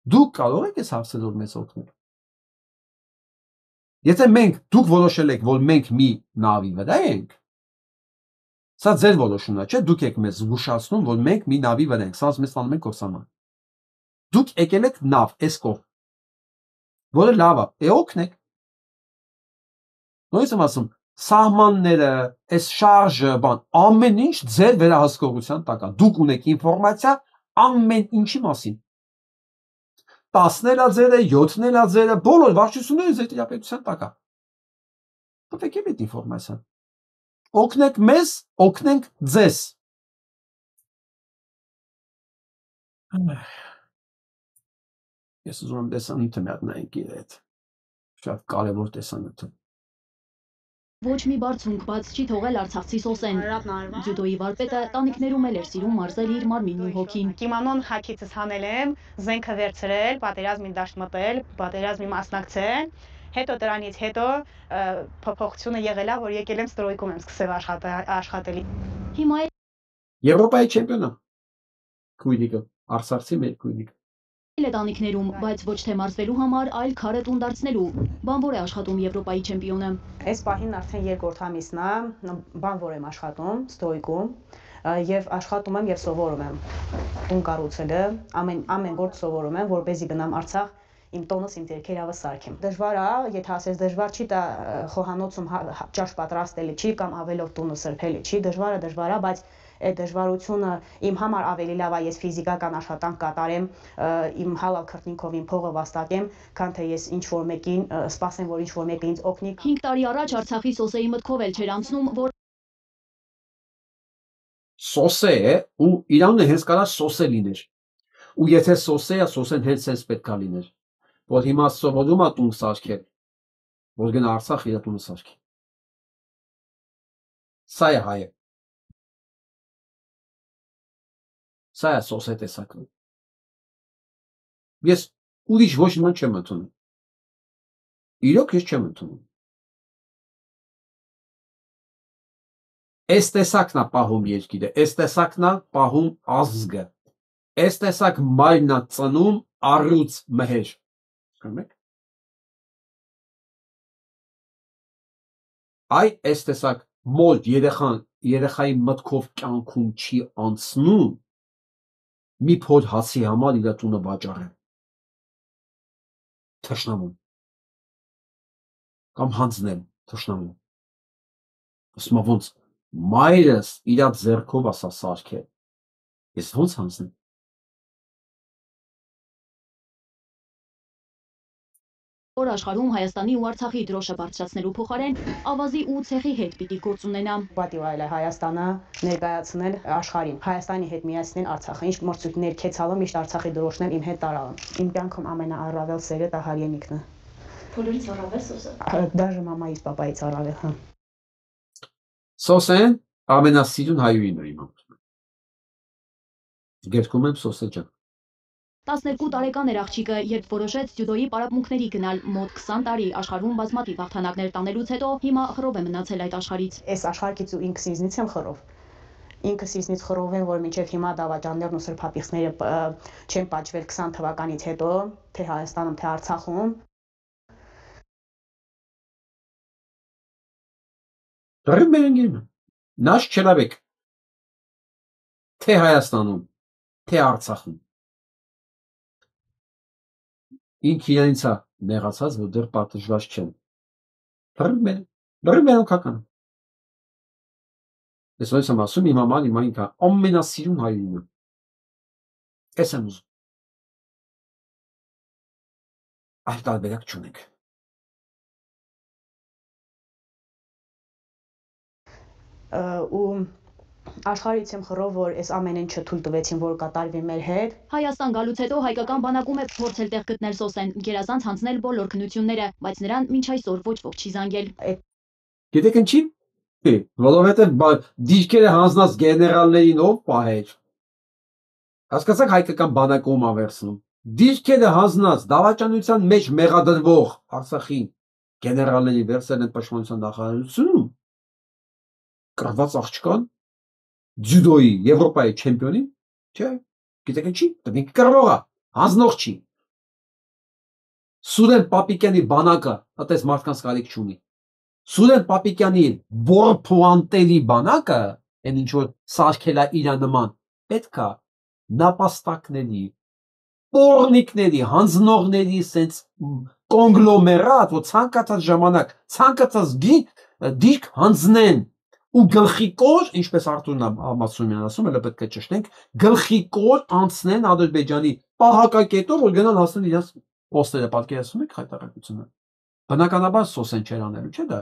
Դուք կարող եք այս հարցերով մեզ օգնել։ Եթե դուք որոշել եք, որ մենք մի նավի վրա ենք, սա ձեր որոշումն է, չէ՞, դուք եք մեզ զգուշացնում, որ մենք մի նավի վրա ենք, սա մեզ տանում ենք կորսանման։ Դուք եկել եք նավ, էսկով, որը լավ է, օգնեք։ Նույնիսկ եմ ասում, սահմանները, այս շարժը, ամեն ինչ ձեր վերահսկողության տակ է։ Դուք ունեք ինֆորմացիա ամեն ինչի մասին։ 10-ն էլ ձեր է, 7-ն էլ ձեր է, բոլոր վարչությունները ձեր տիրապետության տակ է։ Տվեք իմ այդ ինֆորմացիան։ Օգնեք մեզ, օգնենք ձեզ։ Ես ուզում եմ տեսանյութը միատնայինք իր հետ։ Շատ կարևոր տեսանյութը։ Ոչ մի բարձունք բաց չի թողել արցախցի Սոսեն։ Ձյուդոյի վարպետը տանիքներում էլ էր սիրում մարզել իր մարմինն ու հոգին։ Կիմանոն հագիցս հանել եմ, զենքը վերցրել, պատերազմին դաշտ մտել, պատերազմի մասնակցել։ Հետո դրանից հետո փոփոխությունը եղել է, որ եկել եմ ստրոյքում եմ սկսել աշխատել։ Հիմա Եվրոպայի չեմպիոնը։ Քույրիկը, արցախցի մեր քույրիկը։ է տանիքներում, բայց ոչ թե մարզվելու համար, այլ քարը տուն դարձնելու։ Բանվոր է աշխատում Եվրոպայի չեմպիոնը։ Այս պահին արդեն երկրորդ ամիսն է, բանվոր եմ աշխատում, ստրոյքում։ եւ աշխատում եմ եւ սովորում եմ տուն կառուցելը, ամեն գործ սովորում եմ, որպեսզի գնամ Արցախ իմ տոնս իմ ձեռքերավը սարքեմ։ Դժվար է, եթե ասես դժվար չի, դա խոհանոցում ճաշ պատրաստելի չի կամ ավելով տունը սրբելի չի, դժվար է, բայց այդ դժվարությունը իմ համար ավելի լավ է, ես ֆիզիկական աշխատանք կատարեմ, իմ հալալ քրտնինքով իմ փողը վաստակեմ, քան թե ես ինչ-որ մեկին սպասեմ, որ ինչ-որ մեկը ինձ օգնի։ 5 տարի առաջ Արցախի սոսեի մտքով էլ չէր անցնում, որ Սոսե է ու Իրանը հենց կարա սոսե լիներ։ Ու եթե սոսե է, սոսեն հենց sense պետքա լիներ։ Որ հիմա սովորում է տուն սարքել, որ գնա Արցախ իր տունը սարքի։ Սա է հայը։ Սա է սոսե տեսակը։ Ես ուրիշ ոչ մի չեմ ընդունում։ Իրոք ես չեմ ընդունում։ Այս տեսակն է պահում երկիրը, այս տեսակն է պահում ազգը, այս տեսակ մայրն է ծնում առյուծ մհեր։ Այ այս տեսակ մոտ երեխայի մտքով կյանքում չի անցնում մի փոդ հացի համար իր տունը վաճառել։ Թշնամուն կամ հանձնել թշնամուն։ Ասում ոնց մայրս իր ձեռքով ասա սարքել։ Ես ոնց հանձնեմ։ որ աշխարհում Հայաստանի ու Արցախի դրոշը բարձրացնելու փոխարեն ավազի ու ցեխի հետ պիտի գործ ունենա։ Պատիվ այլ է Հայաստանը ներկայացնել աշխարհին, Հայաստանի հետ միացնել Արցախը, ինչ մրցույթներ քեցալը միշտ Արցախի դրոշն եմ իմ հետ տարալը։ Իմ կյանքում ամենաառավել սերը դա հայրենիքն է։ Բոլորից առավել սոսը։ Դաժե մամայից, պապայից առավել, հա։ Սոսեն ամենասիրուն հայուհին է իմ համար։ Գերկում եմ Սոսե ջան։ 12 տարեկան էր աղջիկը, երբ որոշեց ձյուդոյի պարապմունքների գնալ մոտ 20 տարի աշխարհում բազմաթիվ հաղթանակներ տանելուց հետո հիմա խռով է մնացել այդ աշխարհից։ Այս աշխարհից ու ինքս ինձնից եմ խռով։ Ինքս ինձնից խռով եմ, որ մինչև հիմա դավաճաններն ու սրբապիղծները չեն պատժվել 20 թվականից հետո, թե Հայաստանում, թե Արցախում։ Դեռ մերենգին։ Նաշ չլավեք։ Թե Հայաստանում, թե Արցախում։ Ինք իրանից է նեղացած, որ դեռ պատժված չեն։ Դեռ մերոն կական։ Ես ոնց եմ ասում, իմ համար իմ ինքը ամենասիրուն հայրենիքն է։ Էս եմ ուզում։ Այլ տարբերակ չունենք։ Ու աշխարհից եմ խռով, որ այս ամեն ինչը թույլ տվեցին, որ կատարվի մեր հետ։ Հայաստան գալուց հետո հայկական բանակում է փորձել տեղ գտնել Սոսեն, գերազանց հանձնել բոլոր քննությունները, բայց նրան մինչ այսօր ոչ ոք չի զանգել։ Գիտեք ինչի՞։ Որովհետև դիրքերը հանձնած գեներալներին ով պահեր։ Հասկացաք հայկական բանակում ա վերցնում։ Դիրքերը հանձնած դավաճանության մեջ մեղադրվող Արցախի գեներալների վերցել են պաշտպանության նախարարությունում։ Կրված աղջկան ձյուդոյի Եվրոպայի չեմպիոնի, չէ, գիտեք ինչի, դեպի կրվող է, հանձնող չի։ Սուրեն Պապիկյանի բանակը, այդպես մարդկանց կարիք չունի։ Սուրեն Պապիկյանի բորփուանտերի բանակը, այն ինչ որ սարքել է իր նման, պետք է նապաստակների, պորնիկների, հանձնողների սենց կոնգլոմերատ, որ ցանկացած ժամանակ, ցանկացած դիրք հանձնեն ու գլխի կոր, ինչպես Արտուրն Համասումյանն ասում, elə պետք է ճշտենք, գլխի կոր անցնեն Ադրբեջանի պահակակետով, որ գնան հասնեն իրենց պոստերը, պատկերացնում եք հայտարարությունը։ Բնականաբար Սոսեն չեր անելու, չէ՞ դա։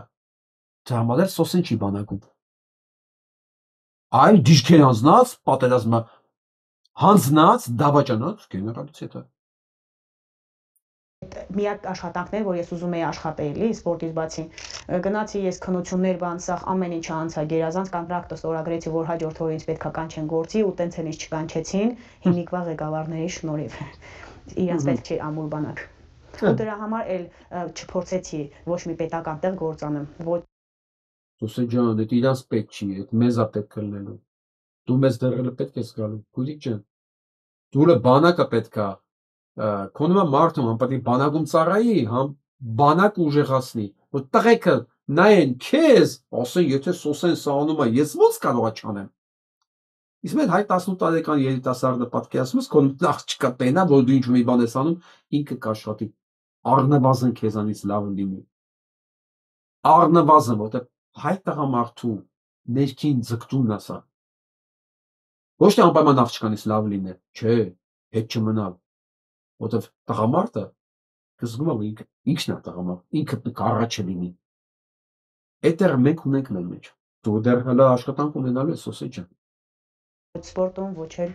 Դրա համար էլ Սոսեն չի բանակում։ Այլ դիրքեր հանձնած, պատերազմը հանձնած, դավաճանած գեներալից հետո։ Միակ աշխատանքն էր, որ ես ուզում էի աշխատել, սպորտից բացի։ Գնացի ես քննություններ բանցախ, ամեն ինչը անցա գերազանց կոնտրակտը ստորագրեցի, որ հաջորդ օրը ինձ պետքա կանչեն գործի ու տենց էլ ինձ չկանչեցին, հիմիկվա ղեկավարների շնորհիվ։ Իրենց պետք չի ամուր բանակ։ Ու դրա համար էլ չփորձեցի ոչ մի պետական տեղ գործանեմ։ Ոչ Սոսե ջան, դա իրանց պետք չի, այդ մեզ է պետք լինելու։ Դու մեզ դեռ պետք ես գալու, քույրիկ ջան։ Դու բանակը պետք է Քոնումա մարդում համ պետք է բանակում ծառայի, համ բանակ ուժեղացնի, որ տղեկը նայեն քեզ, ասեն, եթե Սոսեն սա անում է, ես ո՞նց կարող չանեմ։ Իսկ մեր հայ 18 տարեկան երիտասարդը պատկերացնում ես, քո աղջիկա տենա, որ դու ինչ-որ մի բան ես անում, ինքը կաշխատի։ Առնվազն քեզանից լավ լինի։ Առնվազն, որտեղ հայ տղամարդու ներքին ձգտումն է սա։ Ոչ թե անպայման աղջկանից լավ լինել, չէ, հետ չմնալ, որտեղ տղամարդը կզգում է ինքն է տղամարդ, ինքը պետք է առաջը լինի։ Այդտեղ մենք ունենք մեր մեջ։ Դու դեռ հələ աշխատանք ունենալու ես, Սոսե ջան։ Սպորտում, ոչ էլ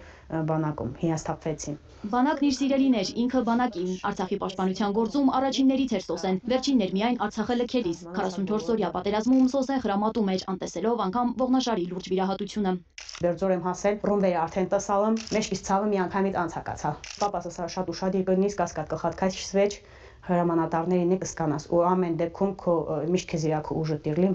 բանակում հիասթափվեցի։ Բանակն իր սիրելին էր, ինքը բանակին, Արցախի պաշտպանության գործում առաջիններից էր Սոսեն, վերջինն էր միայն Արցախը լքելիս, 44-օրյա պատերազմում Սոսեն հրամատում էր, անտեսելով անգամ Ողնաշարի լուրջ վիրահատությունը։ Դերձոր եմ հասել, ռումբերը արդեն տսալım, մեջքից ցավը մի անգամից անցակացա։ Պապաս ասա շատ ուշադիր կլինես, կասկած կխաթքած չսվեջ, հրամանատարներին կսկանաս, ու ամեն դեպքում քո միշտ քեզ իրաք ուժը տիրլի,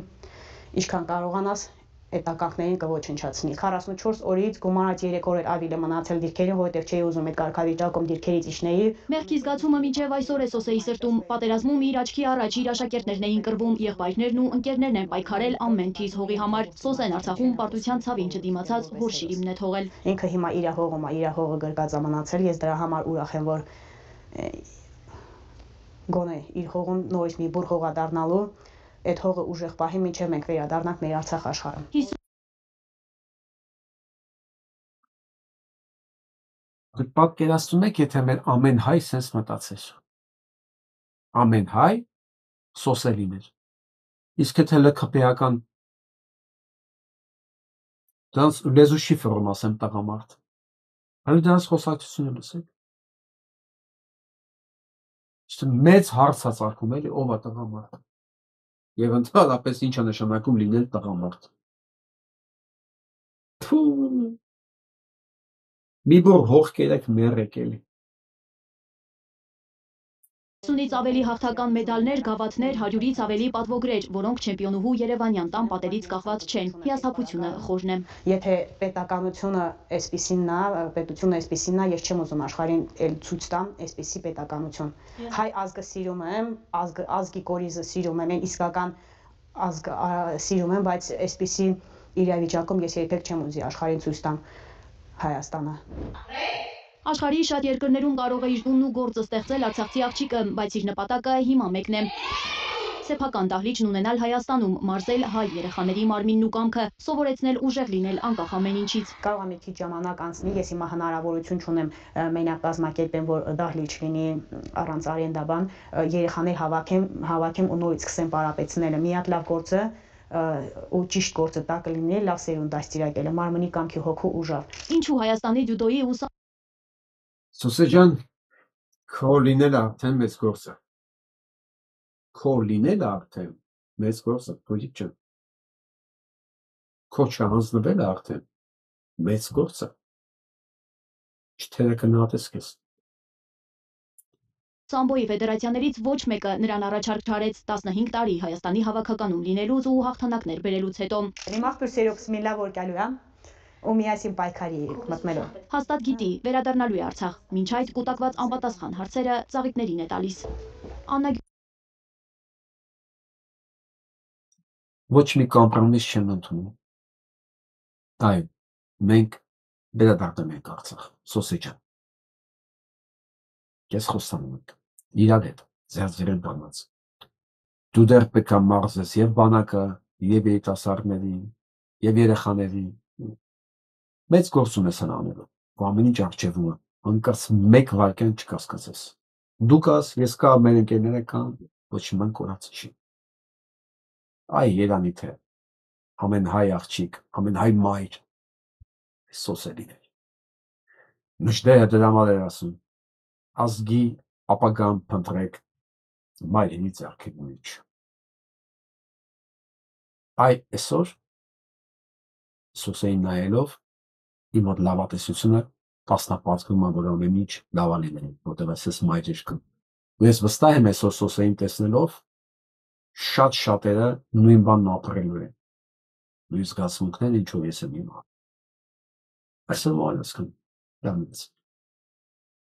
ինչքան կարողանաս այդ ակակներին կոչնչացնի։ 44 օրից գումարած 3 օր էլ ավելի մնացել դիրքերին, որովհետև չէի ուզում այդ կարգավիճակում դիրքերից իջնեի։ Մեղքի զգացումը մինչև այսօր է Սոսեի սրտում, պատերազմում իր աչքի առաջ իր աշակերտներն էին կռվում, եղբայրներն ու ընկերներն են պայքարել ամեն թիզ հողի համար։ Սոսեն Արցախում պարտության ցավին չդիմացած հոր շիրիմն է թողել։ Ինքը հիմա իր հողում է, իր հողը գրկած է մնացել, ես դրա համար ուրախ եմ, որ գոնե իր հողում նորից մի բուր հող է դառնալու, այդ հողը ուժեղ պահի մինչև մենք վերադառնանք մեր Արցախ աշխարհը։ Դուք պատկերացնում եք, եթե մեր ամեն հայ սենց մտածեր։ Ամեն հայ Սոսե լիներ։ Իսկ եթե ԼՔՊ-ական դրանց լեզու չի ֆռում, ասեմ տղամարդ։ Հələ դրանց խոսակցությունը լսեք։ Մեծ հարց է ծագում, էլի ով է տղամարդ։ Եվ ընդհանրապես ինչ է նշանակում լինել տղամարդ։ Մի բուր հող կերեք մեռեք էլի։ 50-ից ավելի հաղթական մեդալներ, գավաթներ, 100-ից ավելի պատվոգրեր, որոնք չեմպիոնուհու Երևանյան տան պատերից կախված չեն։ Հիասթափությունը խորն է։ Եթե պետականությունը այսպիսին է, պետությունը այսպիսին է, ես չեմ ուզում աշխարհին էլ ցույց տամ այսպիսի պետականություն։ Հայ ազգը սիրում եմ, ազգի կորիզը սիրում եմ, իսկական ազգ սիրում եմ, բայց այսպիսի իրավիճակում ես երբեք չեմ ուզի աշխարհին ցույց տամ Հայաստանը։ Աշխարհի շատ երկրներում կարող է իր տունն ու գործը ստեղծել արցախցի աղջիկը, բայց իր նպատակը հիմա մեկն է։ Սեփական դահլիճն ունենալ Հայաստանում, մարզել հայ երեխաների մարմինն ու կամքը, սովորեցնել ուժեղ լինել անկախ ամեն ինչից։ Կարող է մի քիչ ժամանակ անցնի, ես հիմա հնարավորություն չունեմ մենակ կազմակերպեմ, որ դահլիճ լինի առանց արենդաբան, երեխաներ հավաքեմ ու նորից սկսեմ պարապեցնելը։ Միակ լավ գործը ու ճիշտ գործը դա կլինի լավ սերունդ դաստիարակելը, մարմնի կամքի հոգու ուժով։ Ինչու Հայաստանի դյուդոյի ու Սոսե ջան, քո լինելը արդեն մեծ գործ է։ Քո լինելը արդեն մեծ գործ է, փոքրիկ ջան։ Քո չհանձնվելը արդեն մեծ գործ է։ Չթերակնատես քեզ։ Սամբոյի ֆեդերացիաներից ոչ մեկը նրան առաջարկ չարեց 15 տարի Հայաստանի հավաքականում լինելուց ու հաղթանակներ բերելուց հետո։ Իմախ պրսերոքս միլա որ կալու եմ։ Ու միասին պայքարի մտնելով։ Հաստատ գիտի, վերադառնալու է Արցախ, մինչ այդ կուտակված անպատասխան հարցերը ծաղիկներին է տալիս։ Աննա Ոչ մի կոմպրոմիս չեմ ընդունում։ Այո, մենք վերադառնում ենք Արցախ, Սոսե ջան։ Ես խոստանում եմ, իրար հետ, ձեռձերեն բանած։ Դու դեռ պետք է մարզես և բանակը, և երիտասարդների, և երեխաների։ Մեծ գործ ունես անելու, ու ամեն ինչ առջևում է, անկարծ մեկ վայրկյան չկասկածես։ Դու կաս, ես կա, մեր ընկերները կան, ոչ իման կորած չի։ Այ երանի թե ամեն հայ աղջիկ, ամեն հայ մայր Սոսե լիներ։ Միշտերը դրա համար էր ասում, ազգի ապագան փնտրեք մայրենի ձեռքին ունիչ։ Այ այսօր Սոսեին նայելով իմ մոտ լավատեսությունը տասնապատկում է, որ ամեն ինչ լավ է լինել, որտեղ ես մայր կան։ Ու ես վստահ եմ այսօր Սոսեին տեսնելով շատ շատերը նույն բանն ապրելու են։ Նույն զգացմունքները, ինչով ես եմ իմը։ Այսօր ո՞ր ես կան։